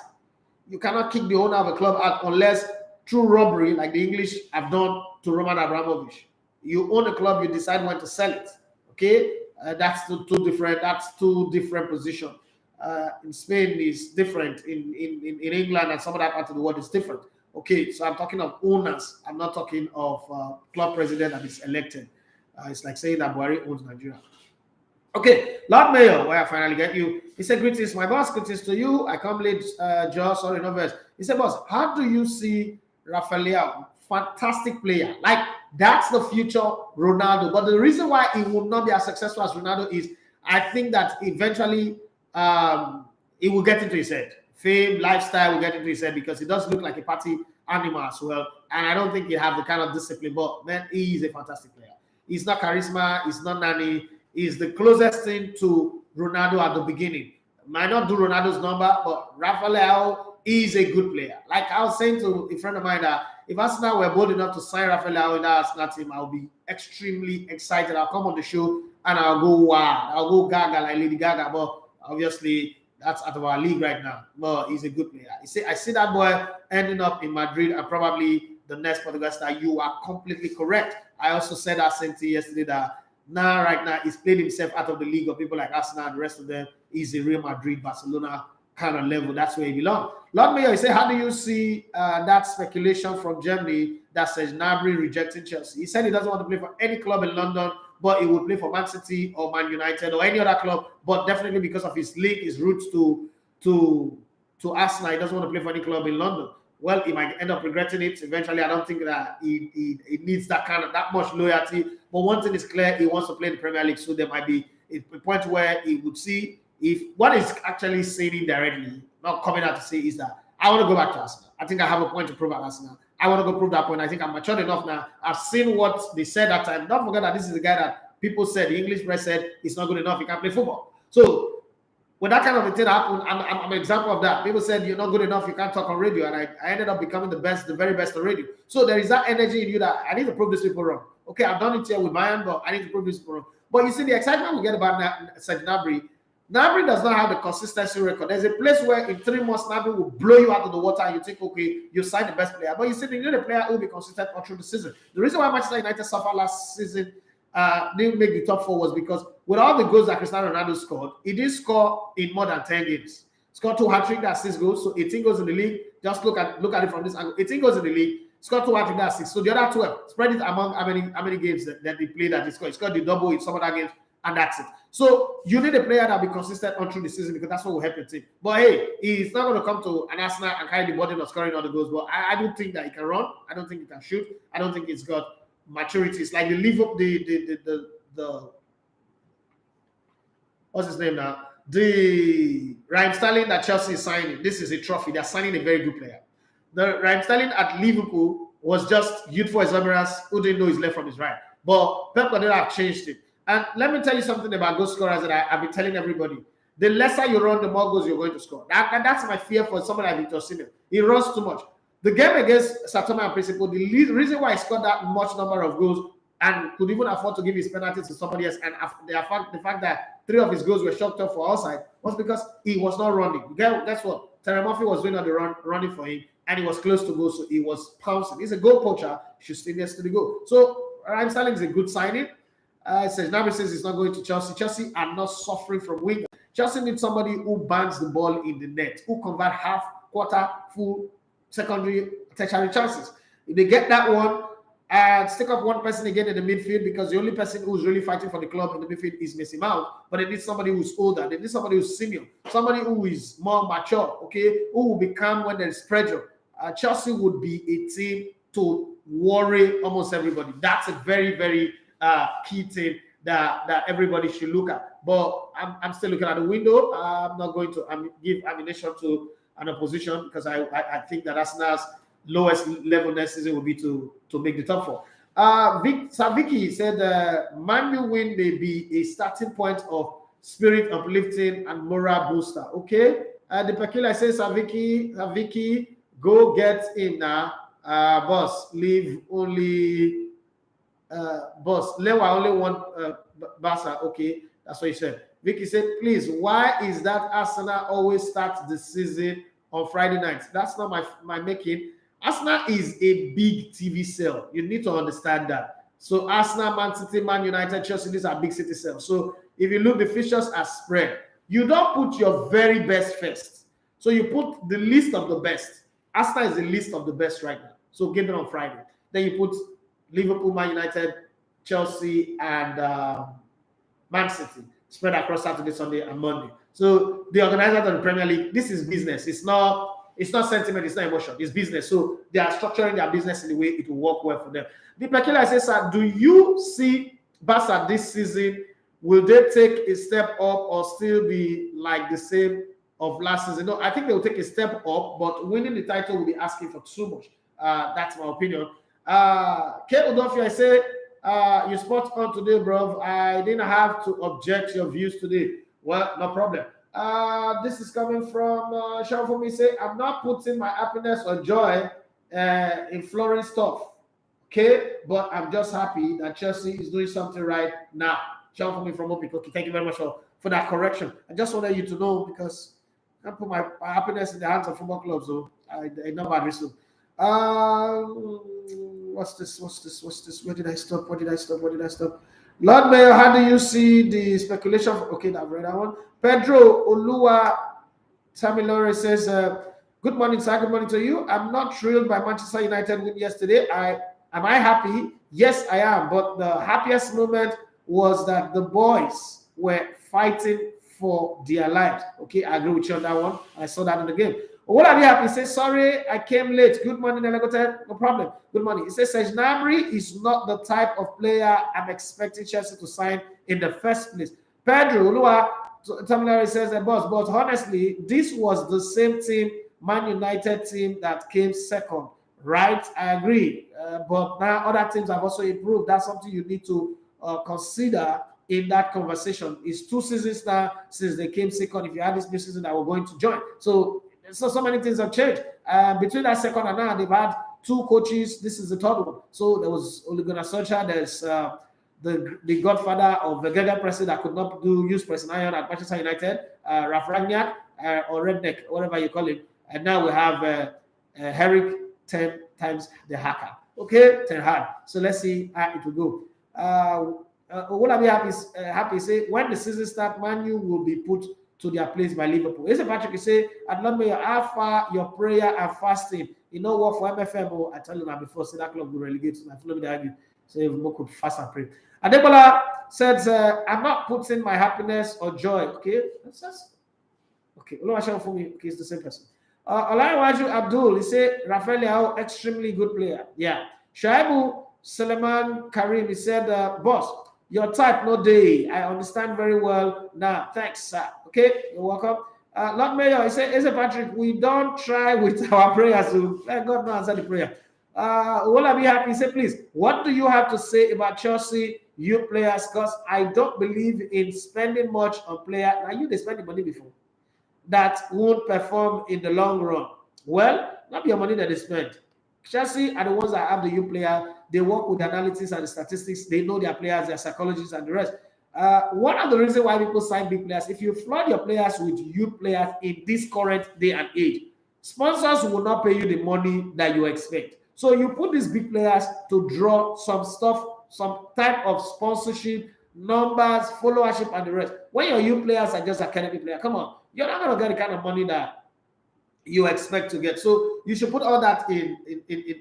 You cannot kick the owner of a club out unless through robbery, like the English have done to Roman Abramovich. You own a club, you decide when to sell it. Okay, that's two different positions. in Spain is different. In England and some other part of the world is different. Okay, so I'm talking of owners. I'm not talking of club president that is elected. It's like saying that Buhari owns Nigeria. Okay, Lord Mayor, where I finally get you. He said, greetings, my boss, greetings to you. I come late, Joe, sorry, no verse. He said, boss, how do you see Raphinha? Fantastic player. Like, that's the future Ronaldo. But the reason why he will not be as successful as Ronaldo is, I think that eventually it will get into his head. Fame, lifestyle will get into his head because he does look like a party animal as well. And I don't think he have the kind of discipline, but man, he is a fantastic player. He's not charisma, he's not Nani. He's the closest thing to Ronaldo at the beginning. Might not do Ronaldo's number, but Raphinha is a good player. Like I was saying to a friend of mine that if Arsenal were bold enough to sign Raphinha in that Arsenal team, I'll be extremely excited. I'll come on the show and I'll go wild. I'll go gaga like Lady Gaga, but obviously that's out of our league right now. But he's a good player. I see that boy ending up in Madrid and probably the next Portugal star. You are completely correct. I also said that same thing yesterday that now, right now, he's played himself out of the league of people like Arsenal and the rest of them. He's a Real Madrid, Barcelona kind of level. That's where he belongs. Lord Mayor, he said, how do you see that speculation from Germany that says Gnabry rejecting Chelsea? He said he doesn't want to play for any club in London, but he would play for Man City or Man United or any other club, but definitely because of his link, his roots to Arsenal, he doesn't want to play for any club in London. Well, he might end up regretting it eventually. I don't think that he needs that much loyalty. But one thing is clear: he wants to play in the Premier League. So there might be a point where he would see if what is actually saying indirectly, not coming out to say, is that I want to go back to Arsenal. I think I have a point to prove at Arsenal. I want to go prove that point. I think I'm matured enough now. I've seen what they said that time. Don't forget that this is the guy that people said, the English press said, it's not good enough. He can't play football. So when that kind of a thing happened, I'm an example of that. People said, you're not good enough, you can't talk on radio. And I ended up becoming the very best on radio. So there is that energy in you that I need to prove these people wrong. Okay, I've done it here with Bayern, but I need to prove these people wrong. But you see, the excitement we get about Gnabry, Gnabry does not have the consistency record. There's a place where in 3 months, Gnabry will blow you out of the water and you think, okay, you signed the best player. But you see, you need a player who will be consistent all through the season. The reason why Manchester United suffered last season, didn't make the top 4 was because with all the goals that Cristiano Ronaldo scored, he didn't score in more than 10 games. Scored 2 hat-tricks, that's 6 goals, so 18 goals in the league. Just look at it from this angle. 18 goals in the league, scored 2 hat-tricks, that's 6. So the other 12, spread it among how many games that they played that he scored. He scored the double in some other games, and that's it. So you need a player that will be consistent all through the season because that's what will help your team. But hey, he's not going to come to an Arsenal and carry the burden of scoring all the goals. But I don't think that he can run. I don't think he can shoot. I don't think he's got maturity. It's like the Liverpool, the what's his name now? The Raheem Sterling that Chelsea is signing. This is a trophy. They're signing a very good player. The Raheem Sterling at Liverpool was just youthful exuberance who didn't know his left from his right. But Pep Guardiola have changed it. And let me tell you something about goal scorers that I've been telling everybody. The lesser you run, the more goals you're going to score. That's my fear for someone like Victor Osimhen. He runs too much. The game against Sao Tome and Principe, the reason why he scored that much number of goals and could even afford to give his penalties to somebody else, and the fact that 3 of his goals were shocked up for outside was because he was not running. Guess what? Terry Murphy was doing on the running for him, and he was close to goal, so he was pouncing. He's a goal poacher. He should stay next to the goal. So Raheem Sterling is a good signing. Gnabry says he's not going to Chelsea. Chelsea are not suffering from winger. Chelsea needs somebody who bangs the ball in the net, who convert half, quarter, full, secondary, tertiary chances. If they get that one, and stick up one person again in the midfield because the only person who's really fighting for the club in the midfield is Messi Mount. But they need somebody who's older. They need somebody who's senior. Somebody who is more mature, okay, who will be calm when there is pressure. Chelsea would be a team to worry almost everybody. That's a very, very key thing that everybody should look at. But I'm still looking at the window. I'm not going to give ammunition to an opposition because I think that Arsenal's lowest level next season will be to make the top 4. Vicky said, Man U win may be a starting point of spirit uplifting and moral booster. Okay. The peculiar says, Vicky, go get in now. Boss, leave only boss. Lewa only one Barca. Okay, that's what he said. Vicky said, please, why is that Arsenal always starts the season on Friday nights? That's not my making. Arsenal is a big TV sale. You need to understand that. So Arsenal, Man City, Man United, Chelsea, these are big city sales. So if you look, the fixtures are spread. You don't put your very best first. So you put the list of the best. Arsenal is the list of the best right now. So give it on Friday. Then you put Liverpool, Man United, Chelsea, and Man City spread across Saturday, Sunday, and Monday. So the organizers of the Premier League, this is business. It's not sentiment, it's not emotion, it's business. So they are structuring their business in a way it will work well for them. The peculiar says, sir, do you see Barca this season? Will they take a step up or still be like the same of last season? No, I think they will take a step up, but winning the title will be asking for too much. That's my opinion. K. Udofia, I say, you spot on today, bro. I didn't have to object your views today. Well, no problem. This is coming from Sean for me. Say, I'm not putting my happiness or joy in flooring stuff. Okay, but I'm just happy that Chelsea is doing something right now. Sean for me from Opie. Okay, thank you very much for that correction. I just wanted you to know because I put my happiness in the hands of football clubs, so I know about this. What's this? Where did I stop? Lord Mayor, how do you see the speculation? Okay, I've read that one. Pedro Olua Tamilore says, good morning, sir. Good morning to you. I'm not thrilled by Manchester United win yesterday. Am I happy? Yes, I am. But the happiest moment was that the boys were fighting for their lives. Okay, I agree with you on that one. I saw that in the game. What are you happy? He says, sorry, I came late. Good morning, Elegote. No problem. Good morning. He says, Serge Gnabry is not the type of player I'm expecting Chelsea to sign in the first place. Pedro Ulua Taminari says, boss, but honestly, this was the same team, Man United team that came second, right? I agree. But now other teams have also improved. That's something you need to consider in that conversation. It's 2 seasons now since they came second. If you had this new season that we're going to join. So many things have changed. Between that second and now, they've had 2 coaches. This is the 3rd one. So there was Ole Gunnar Solskjaer. There's the godfather of the Gega pressing that could not use pressing iron at Manchester United, Raphinha or Redneck, whatever you call him. And now we have Herrick 10 times the hacker. Okay, 10 hard. So let's see how it will go. What I'll be happy say when the season starts, Man U will be put to their place by Liverpool. Is Patrick, you say, I'd love me how far your prayer and fasting. You know what for MFM? I tell you now before, say that club will relegate to. I follow me the argue. So everyone could fast and pray. Adebola says, I'm not putting my happiness or joy. Okay, that's okay. For me, okay, it's the same person. Olaiwaju Abdul, he said, Raphael, extremely good player. Yeah. Shaibu Suleiman Karim, he said, boss, your type no day. I understand very well. Now, thanks, sir. Okay, you're welcome. Lord Mayor, he said, Eze Patrick, we don't try with our prayers. So let God not answer the prayer. Will I be happy? Say, please, what do you have to say about Chelsea, you players? Because I don't believe in spending much on players. Now, you they spend the money before that won't perform in the long run. Well, not your money that they spend. Chelsea are the ones that have the youth player. They work with the analytics and the statistics. They know their players, their psychologists, and the rest. One of the reasons why people sign big players, if you flood your players with youth players in this current day and age, sponsors will not pay you the money that you expect. So you put these big players to draw some stuff, some type of sponsorship, numbers, followership, and the rest. When your youth players are just academy players, come on, you're not going to get the kind of money that you expect to get. So you should put all that in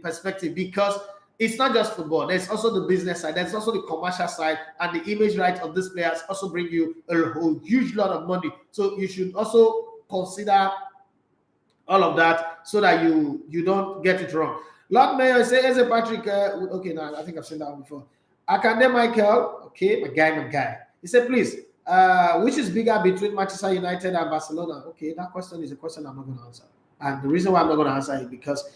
perspective, because it's not just football. There's also the business side. There's also the commercial side, and the image right of these players also bring you a huge lot of money. So you should also consider all of that so that you don't get it wrong. Lord Mayor say, Eze Patrick, okay, now I think I've seen that one before. Akande Michael, okay, my guy. He said, please, which is bigger between Manchester United and Barcelona? Okay, that question is a question I'm not going to answer. And the reason why I'm not going to answer it because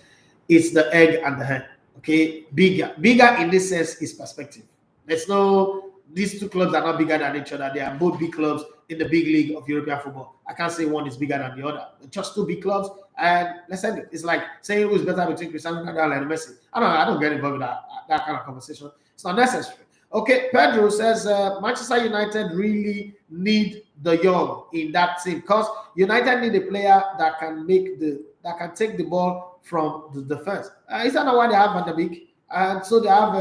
it's the egg and the hen. Okay, bigger in this sense is perspective. There's no, these 2 clubs are not bigger than each other. They are both big clubs in the big league of European football. I can't say one is bigger than the other. They're just 2 big clubs, and let's end it. It's like saying who's better between Cristiano Ronaldo and Messi. I don't get involved with that kind of conversation. It's not necessary. Okay, Pedro says Manchester United really need the young in that team because United need a player that can take the ball from the defense. Is that not why they have Van der Beek? And so they have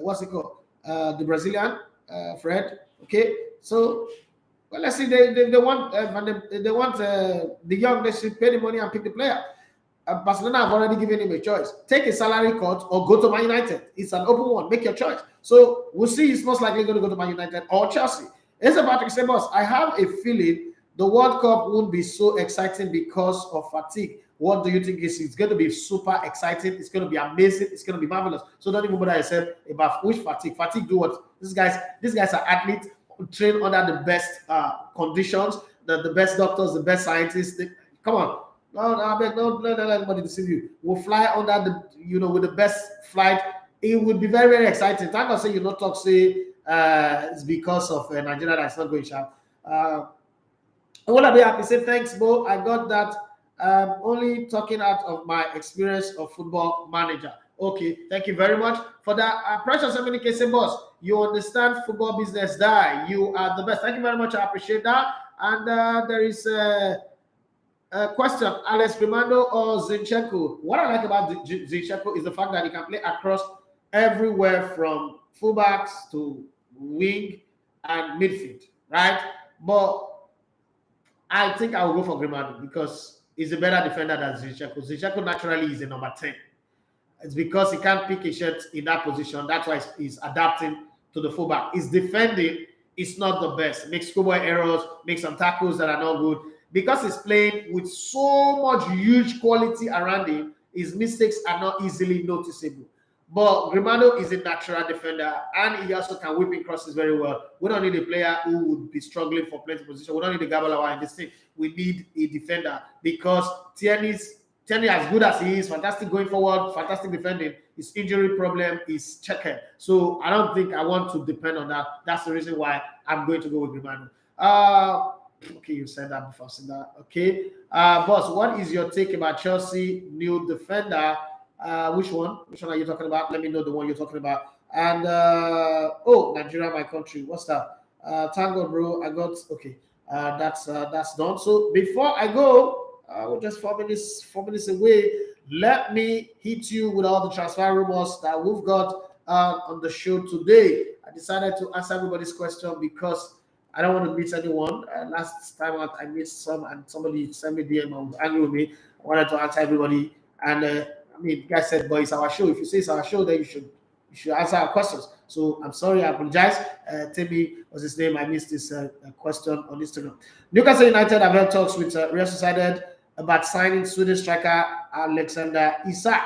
what's it called? The Brazilian Fred. Okay, so Well, let's see. They want they want the young. They should pay the money and pick the player. Barcelona have already given him a choice. Take a salary cut or go to Man United. It's an open one. Make your choice. So we'll see. He's most likely going to go to Man United or Chelsea. It's about to say, boss, I have a feeling the World Cup won't be so exciting because of fatigue. What do you think it's going to be super exciting? It's going to be amazing. It's going to be marvelous. So don't even bother yourself about which fatigue. Fatigue do what? These guys are athletes trained under the best conditions, the best doctors, the best scientists. Come on. Don't let anybody deceive you. We'll fly under with the best flight. It would be very, very exciting. Thank God say you not talk say it's because of Nigeria that's not going sharp. I want to be happy. Say thanks, Bo. I got that. Only talking out of my experience of football manager. Okay, thank you very much for that. Precious communication, boss. You understand football business, die. You are the best. Thank you very much. I appreciate that. And there is a question: Alex Grimando or Zinchenko? What I like about Zinchenko is the fact that he can play across everywhere from fullbacks to wing and midfield, right? But I think I will go for Grimando because he's a better defender than Zinchenko. Zinchenko naturally is a number 10. It's because he can't pick a shot in that position. That's why he's adapting to the fullback. His defending is not the best. Makes schoolboy errors, makes some tackles that are not good. Because he's playing with so much huge quality around him, his mistakes are not easily noticeable. But Grimando is a natural defender, and he also can whip in crosses very well. We don't need a player who would be struggling for plenty position. We don't need a Gabalawa in this thing. We need a defender because Tierney, as good as he is, fantastic going forward, fantastic defending, his injury problem is checked. So I don't think I want to depend on that. That's the reason why I'm going to go with Grimando. Okay, you said that before. Said that. Okay, boss, what is your take about Chelsea new defender? Which one? Which one are you talking about? Let me know the one you're talking about. And Nigeria, my country. What's that? Thank God, bro. I got okay. That's done. So before I go, we're just 4 minutes away. Let me hit you with all the transfer rumors that we've got on the show today. I decided to answer everybody's question because I don't want to miss anyone. Last time out, I missed some, and somebody sent me DM and was angry with me. I wanted to answer everybody, and I mean, the guy said, "Boy, it's our show. If you say it's our show, then you should answer our questions." So I'm sorry, I apologize. Timmy was his name. I missed this question on Instagram. Newcastle United have held talks with Real Sociedad about signing Swedish striker Alexander Isak,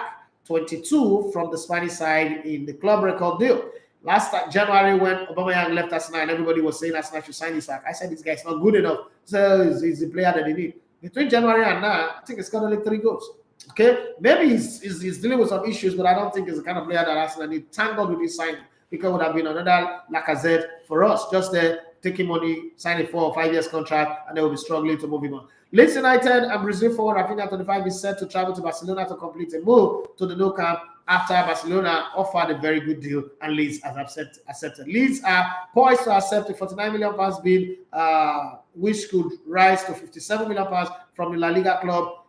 22, from the Spanish side in the club record deal. Last January, when Aubameyang left Arsenal and everybody was saying Arsenal should sign Isak, I said this guy's not good enough. So he's the player that they need. Between January and now, I think it's got only 3 goals. Okay, maybe he's dealing with some issues, but I don't think he's the kind of player that Arsenal need. Thank God with this signing, because it would have been another Lacazette for us, just there taking money, signing 4 or 5 years contract, and they will be struggling to move him on. Leeds United and Brazil forward Raphinha 25 is set to travel to Barcelona to complete a move to the Nou Camp after Barcelona offered a very good deal and Leeds has accepted. Leeds are poised to accept a £49 million bid, which could rise to £57 million from the La Liga club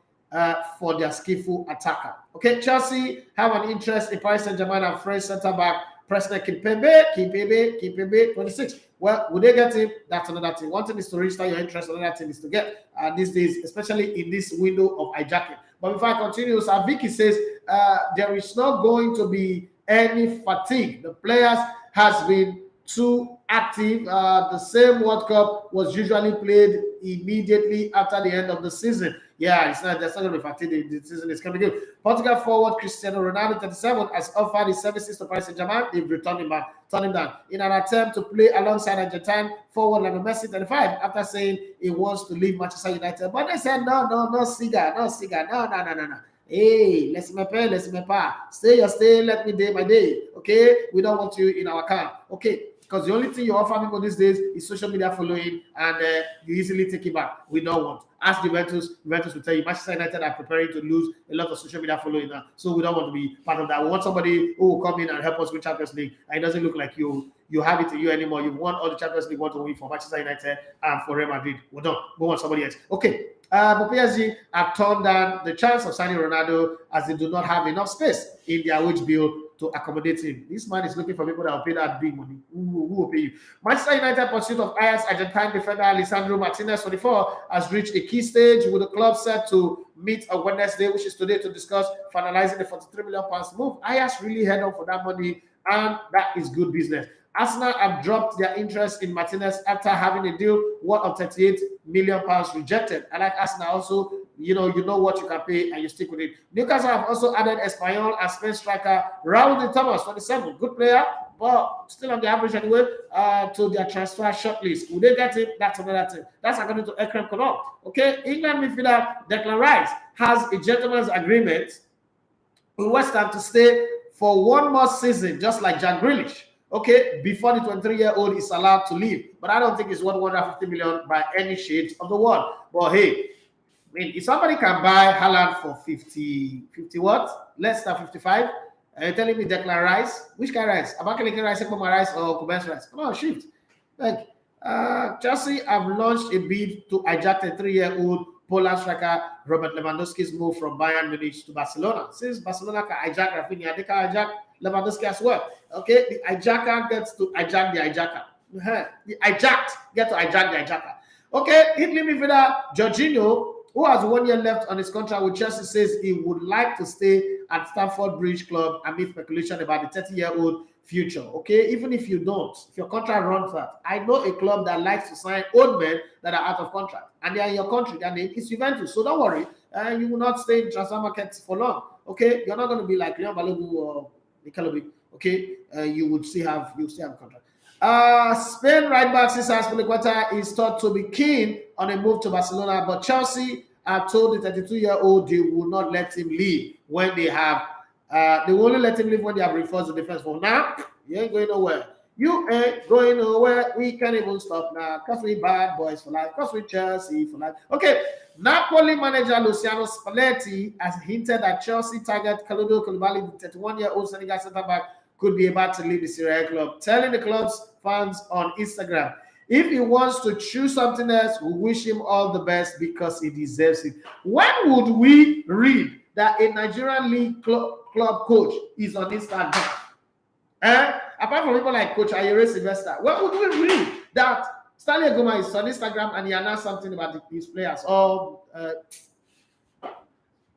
for their skillful attacker. Okay, Chelsea have an interest in Paris St-Germain and France centre-back Presnel Kimpembe, 26. Well, would they get him? That's another thing. One thing is to register your interest, another thing is to get these days, especially in this window of hijacking. But before I continue, Vicky says there is not going to be any fatigue. The players has been too active. The same World Cup was usually played immediately after the end of the season. Yeah, it's not. That's not going to be fatigue. The season is coming good. Portugal forward Cristiano Ronaldo, 37, has offered his services to Paris St-Germain. They've returned him down in an attempt to play alongside Argentine forward Lionel Messi, 35, after saying he wants to leave Manchester United. But they said no, Siga, no. Hey, laissez-moi pas. Stay, let me day by day. Okay, we don't want you in our camp. Okay. Because the only thing you offer people these days is social media following, and you easily take it back. We don't want. Ask Juventus will tell you Manchester United are preparing to lose a lot of social media following now. So we don't want to be part of that. We want somebody who will come in and help us win Champions League. And it doesn't look like you have it in you anymore. You've won all the Champions League, want to win for Manchester United and for Real Madrid. We don't. We want somebody else. Okay. But PSG have turned down the chance of signing Ronaldo as they do not have enough space in their wage bill to accommodate him. This man is looking for people that will pay that big money. Who will pay you? Manchester United pursuit of Ajax Argentine defender Alexander Martinez, 24, has reached a key stage, with the club set to meet on Wednesday, which is today, to discuss finalizing the £43 million move. Ajax really head on for that money, and that is good business. Arsenal have dropped their interest in Martinez after having a deal worth of £38 million rejected. I like Arsenal also. You know what you can pay and you stick with it. Newcastle have also added Espanyol and Spain striker Raul de Thomas, 27, good player, but still on the average anyway, to their transfer shortlist. Will they get it? That's another thing. That's according to Ekrem Konor. Okay, England midfielder Declan Rice has a gentleman's agreement with West Ham to stay for one more season, just like Jack Grealish. Okay, before the 23-year-old is allowed to leave. But I don't think it's worth 150 million by any shades of the word. But hey, I mean, if somebody can buy Haaland for 50 what? Less than 55, are you telling me Declan Rice? Which kind of rice? Abakaliki Rice, Ekpoma Rice, or Kuben's Rice? Come on, shift. Like, Chelsea have launched a bid to hijack the 3-year-old Poland striker Robert Lewandowski's move from Bayern Munich to Barcelona. Since Barcelona can hijack Raphinha, they can hijack Lewandowski as well. Okay, the hijacker gets to hijack the hijacker. The hijacked get to hijack the hijacker. Okay, Italy midfielder Jorginho, who has 1 year left on his contract with Chelsea, says he would like to stay at Stamford Bridge Club amid speculation about the 30-year-old future. Okay, even if you don't, if your contract runs out, I know a club that likes to sign old men that are out of contract, and they are in your country. Their name is Juventus. So don't worry, you will not stay in transfer markets for long. Okay, you're not going to be like Leon Balogun or Nicolobi. Okay, you would still have a contract. Spain right back Cesar Azpilicueta is thought to be keen on a move to Barcelona, but Chelsea have told the 32-year-old they will not let him leave when they have. They will only let him leave when they have reinforced the defense. For now, you ain't going nowhere. You ain't going nowhere. We can't even stop now. Because we bad boys for life. Because we Chelsea for life. Okay. Napoli manager Luciano Spalletti has hinted that Chelsea target Kalidou Koulibaly, the 31-year-old Senegal centre-back, could be about to leave the Serie A club, telling the club's fans on Instagram, if he wants to choose something else, we wish him all the best because he deserves it. When would we read that a Nigerian league club coach is on Instagram? Apart from people like Coach Ayere Sylvester, when would we read that Stanley Aguma is on Instagram and he announced something about his players?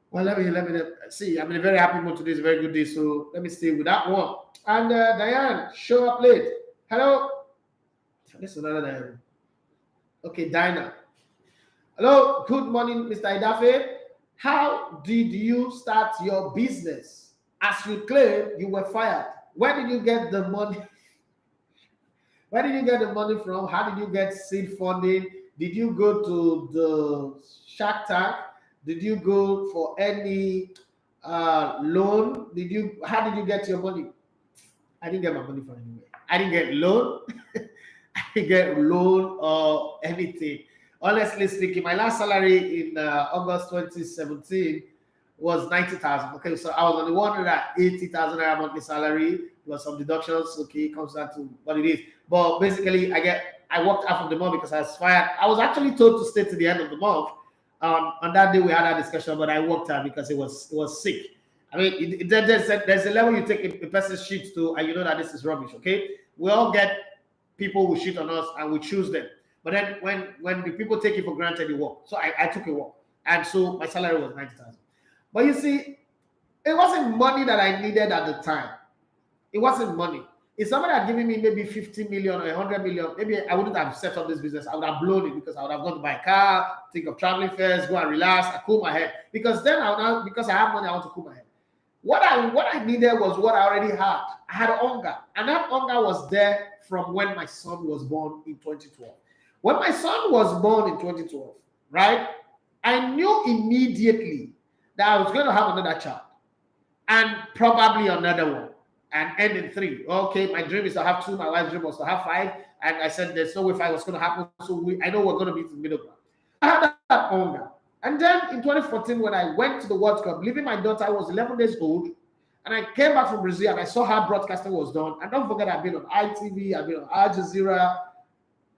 Well, let me see. I'm in a very happy mood today. It's a very good day, so let me stay with that one. And Diane, show up late. Hello. This is another Diane. Okay, Dinah. Hello. Good morning, Mr. Idafe. How did you start your business? As you claim you were fired. Where did you get the money? Where did you get the money from? How did you get seed funding? Did you go to the Shark Tank? Did you go for any loan? How did you get your money? I didn't get my money from anywhere. I didn't get loan. I didn't get loan or anything. Honestly speaking, my last salary in August 2017 was 90,000. Okay, so I was on the 180,000 monthly salary plus some deductions. Okay, it comes down to what it is. But basically, I worked half of the month because I was fired. I was actually told to stay to the end of the month. On that day we had a discussion, but I worked out because it was sick. I mean, there's a level you take a person's shit to, and you know that this is rubbish. Okay, we all get people who shit on us, and we choose them. But then when the people take it for granted, you work. So I took a walk, and so my salary was 90,000. But you see, it wasn't money that I needed at the time. It wasn't money. If somebody had given me maybe 50 million or 100 million, maybe I wouldn't have set up this business. I would have blown it because I would have gone to buy a car, think of traveling fares, go and relax, I cool my head. Because then because I have money, I want to cool my head. What I needed was what I already had. I had hunger. And that hunger was there from when my son was born in 2012. When my son was born in 2012, right, I knew immediately that I was going to have another child. And probably another one. And end in 3. Okay, my dream is to have 2. My wife's dream was to have 5. And I said, there's no way 5 was going to happen. So I know we're going to be in the middle ground. I had that hunger. And then in 2014, when I went to the World Cup, leaving my daughter, I was 11 days old. And I came back from Brazil and I saw how broadcasting was done. And don't forget, I've been on ITV, I've been on Al Jazeera.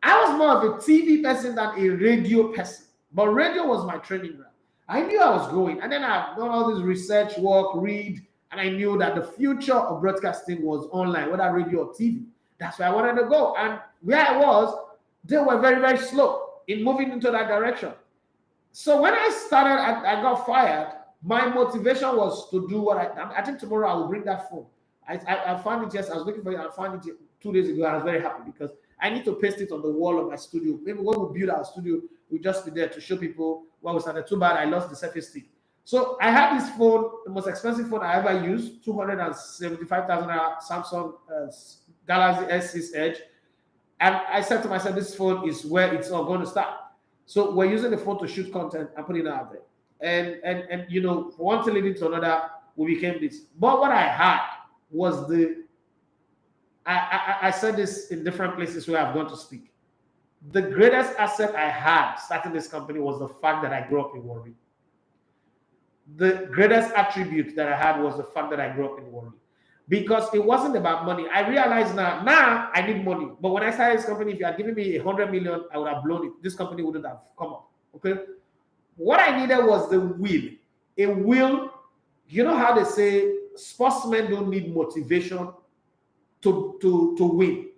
I was more of a TV person than a radio person. But radio was my training ground. I knew I was growing. And then I've done all this research work, read, And I knew that the future of broadcasting was online, whether radio or TV. That's where I wanted to go. And where I was, they were very, very slow in moving into that direction. So when I started, I got fired. My motivation was to do what I think tomorrow I will bring that phone. I found it, yes, I was looking for it. I found it 2 days ago. I was very happy because I need to paste it on the wall of my studio. Maybe when we build our studio, we'll just be there to show people what we started. Too bad I lost the selfie stick. So I had this phone, the most expensive phone I ever used, 275,000 Samsung Galaxy S6 Edge. And I said to myself, this phone is where it's all going to start. So we're using the phone to shoot content and putting it out there. And you know, one thing leading to another, we became this. But what I had was I said this in different places where I've gone to speak. The greatest asset I had starting this company was the fact that I grew up in Warri. The greatest attribute that I had was the fact that I grew up in Warri. Because it wasn't about money. I realize now I need money. But when I started this company, if you had given me 100 million, I would have blown it. This company wouldn't have come up. Okay. What I needed was the will. A will, you know how they say sportsmen don't need motivation to win.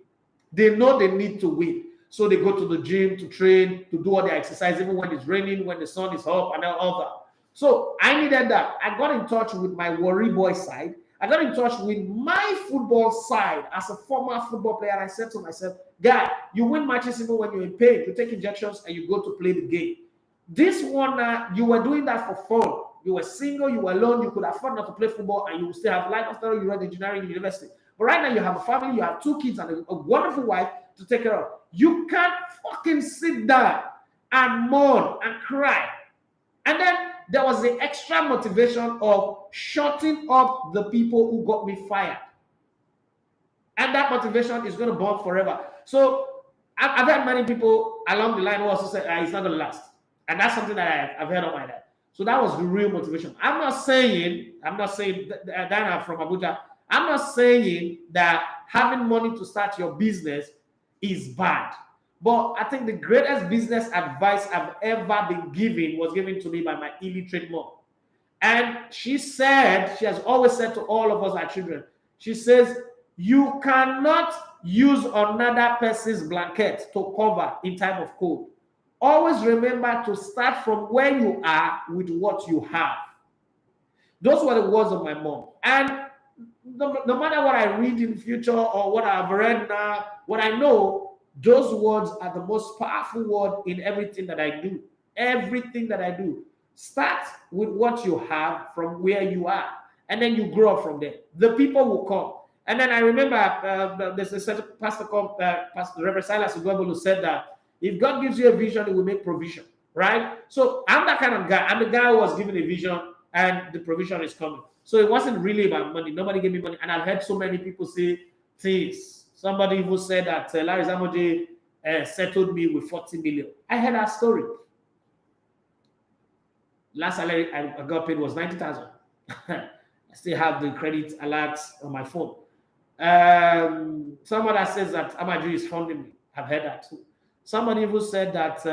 They know they need to win. So they go to the gym to train, to do all the exercise, even when it's raining, when the sun is up, and all that. So I needed that. I got in touch with my Warri boy side. I got in touch with my football side as a former football player. And I said to myself, guy, you win matches even when you're in pain. You take injections and you go to play the game. This one, you were doing that for fun. You were single, you were alone, you could afford not to play football, and you will still have life after you read engineering in university. But right now, you have a family, you have 2 kids, and a wonderful wife to take care of. You can't fucking sit down and mourn and cry. And then there was the extra motivation of shutting up the people who got me fired. And that motivation is going to burn forever. So I've had many people along the line who also say, it's not going to last. And that's something that I've heard of my dad. So that was the real motivation. I'm not saying Dana from Abuja, I'm not saying that having money to start your business is bad. But I think the greatest business advice I've ever been given was given to me by my illiterate mom. And she said, she has always said to all of us, our children, she says, you cannot use another person's blanket to cover in time of cold. Always remember to start from where you are with what you have. Those were the words of my mom. And no matter what I read in the future or what I've read now, what I know, those words are the most powerful word in everything that I do. Everything that I do. Start with what you have from where you are. And then you grow up from there. The people will come. And then I remember there's a certain pastor called Pastor Reverend Silas Ugwebulu who said that if God gives you a vision, it will make provision. Right? So I'm that kind of guy. I'm the guy who was given a vision and the provision is coming. So it wasn't really about money. Nobody gave me money. And I've heard so many people say things. Somebody who said that Larry Zamoje settled me with 40 million. I heard that story. Last salary I got paid was 90,000. I still have the credit alerts on my phone. Someone that says that Amaju is funding me. I've heard that too. Somebody who said that,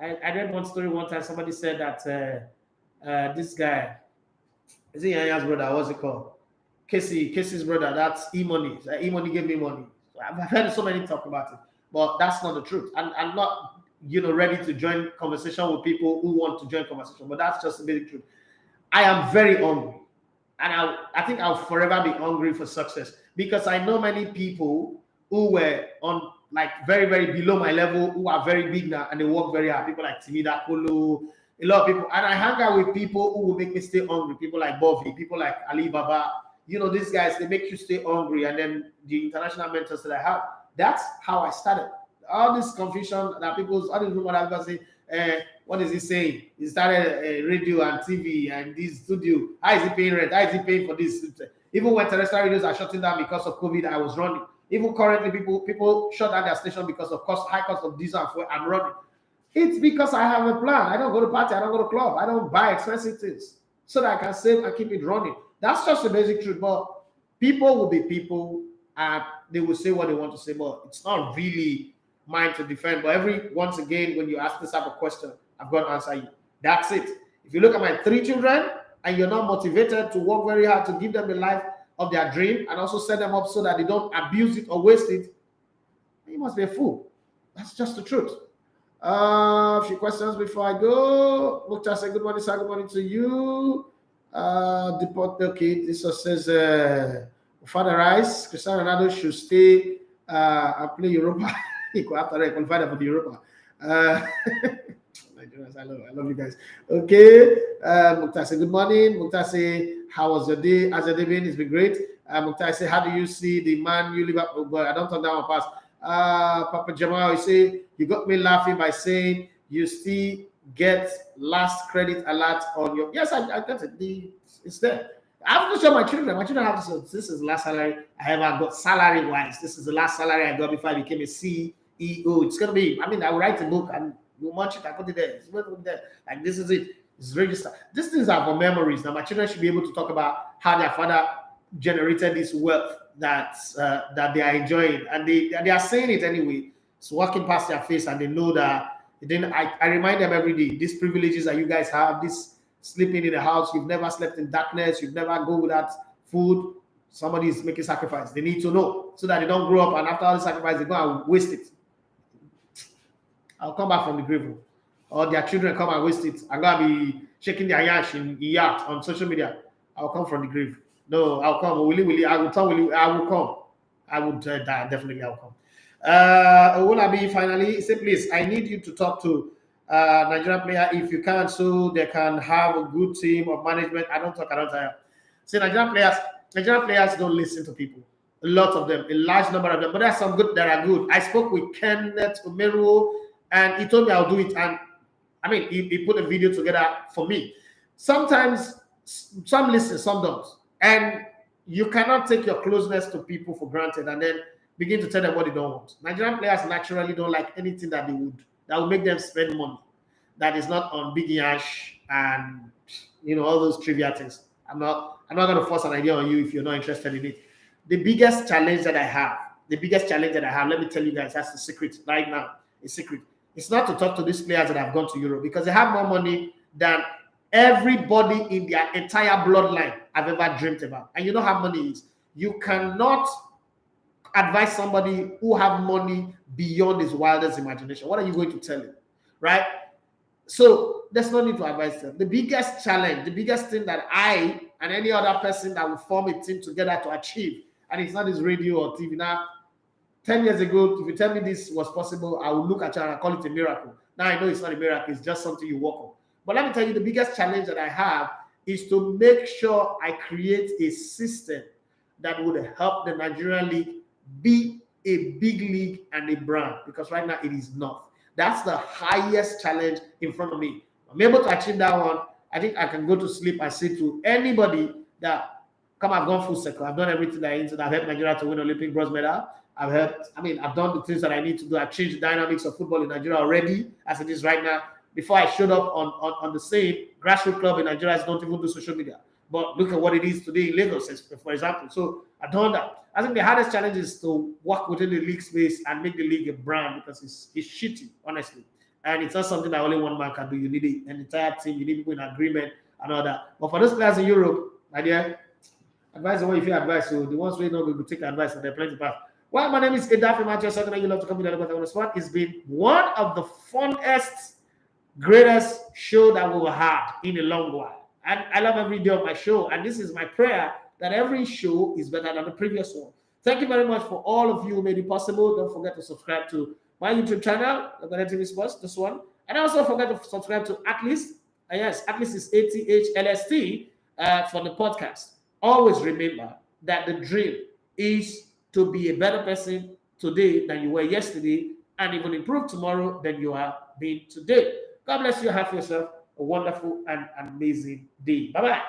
I read one story one time, somebody said that this guy, is it Yanya's brother? What's it called? Casey's brother, that's E-Money. E-Money gave me money. I've heard so many talk about it, but that's not the truth. I'm not, ready to join conversation with people who want to join conversation, but that's just the basic truth. I am very hungry, and I think I'll forever be hungry for success because I know many people who were on like very, very below my level who are very big now and they work very hard. People like Timida Kolo, a lot of people, and I hang out with people who will make me stay hungry. People like Bobby, people like Ali Baba. These guys, they make you stay hungry. And then the international mentors that I have, that's how I started. All this confusion that people, all these rumors that people say, what is he saying? He started radio and TV and this studio. How is he paying rent? How is he paying for this? Even when terrestrial radios are shutting down because of COVID, I was running. Even currently, people shut down their station because of high cost of diesel and fuel. I'm running. It's because I have a plan. I don't go to party. I don't go to club. I don't buy expensive things so that I can save and keep it running. That's just the basic truth. But people will be people and they will say what they want to say, but it's not really mine to defend. But once again, when you ask this type of question, I've got to answer you. That's it. If you look at my 3 children, and you're not motivated to work very hard to give them the life of their dream and also set them up so that they don't abuse it or waste it, you must be a fool. That's just the truth. A few questions before I go. Mukhtar said, good morning, sir. Good morning to you. Okay, this one says, Father Rice, Cristiano Ronaldo should stay and play Europa. He could have to qualify for the Europa. Nigerians, I love you guys. Okay. Mukhtar said, good morning. Mukhtar said, how was your day? Has your day been? It's been great. Mukhtar said, how do you see the man you live up? But I don't talk down my past. Papa Jamal, you say, you got me laughing by saying you still get last credit alert on your. Yes, I got it. It's there. I have to show my children. My children have to say, this is the last salary I ever got salary wise. This is the last salary I got before I became a CEO. It's going to be, I mean, I will write a book and you watch it, I put it there. It's going to be there. Like, this is it. It's registered. These things are for memories. Now, my children should be able to talk about how their father generated this wealth that they are enjoying, and they are saying it anyway. It's walking past their face, and they know that. Then I remind them every day, these privileges that you guys have, this sleeping in the house, you've never slept in darkness, you've never go without food. Somebody is making sacrifice. They need to know so that they don't grow up and after all the sacrifice they go and waste it. I'll come back from the grave, or their children come and waste it. I'm gonna be shaking their yash in yacht on social media. I'll come from the grave. No, I'll come. Willy, I will tell Willy, I will come. I would definitely I'll come. Olabi finally say, please, I need you to talk to Nigerian player if you can, so they can have a good team of management. I don't tire. See, Nigerian players don't listen to people. A lot of them, a large number of them, but there's some good that are good. I spoke with Kenneth Omeru, and he told me I'll do it. And I mean, he put a video together for me. Sometimes some listen, some don't. And you cannot take your closeness to people for granted and then begin to tell them what they don't want. Nigerian players naturally don't like anything that would make them spend money that is not on Big Yash and all those trivia things. I'm not going to force an idea on you if you're not interested in it. The biggest challenge that I have, let me tell you guys, that's the secret right now. A secret. It's not to talk to these players that have gone to Europe because they have more money than everybody in their entire bloodline I've ever dreamt about. And you know how money is. You cannot advise somebody who have money beyond his wildest imagination. What are you going to tell him? Right? So there's no need to advise them. The biggest challenge, the biggest thing that I and any other person that will form a team together to achieve, and it's not this radio or TV. Now, 10 years ago, if you tell me this was possible, I would look at you and I call it a miracle. Now I know it's not a miracle, it's just something you work on. But let me tell you, the biggest challenge that I have is to make sure I create a system that would help the Nigerian league be a big league and a brand, because right now it is not. That's the highest challenge in front of me. I'm able to achieve that one. I think I can go to sleep and say to anybody that, come, I've gone full circle. I've done everything that I need to. I've helped Nigeria to win Olympic bronze medal. I've done the things that I need to do. I've changed the dynamics of football in Nigeria already, as it is right now. Before I showed up on the same grassroots club in Nigeria, don't even do social media. But look at what it is today in Lagos, for example. So I've done that. I think the hardest challenge is to work within the league space and make the league a brand, because it's shitty, honestly. And it's not something that only one man can do. You need an entire team. You need people in agreement and all that. But for those players in Europe, my dear, advise the way if you advise. So the ones who know will take advice, and they're plenty past. Well, my name is Edafi Manchester. You love to come to the on the spot. It's been one of the funnest, greatest show that we've had in a long while. And I love every day of my show. And this is my prayer, that every show is better than the previous one. Thank you very much for all of you who made it possible. Don't forget to subscribe to my YouTube channel, the TV Sports, this one. And also forget to subscribe to Atlas. Yes, Atlas is ATHLST for the podcast. Always remember that the dream is to be a better person today than you were yesterday, and even improve tomorrow than you are being today. God bless you. Have yourself a wonderful and amazing day. Bye-bye.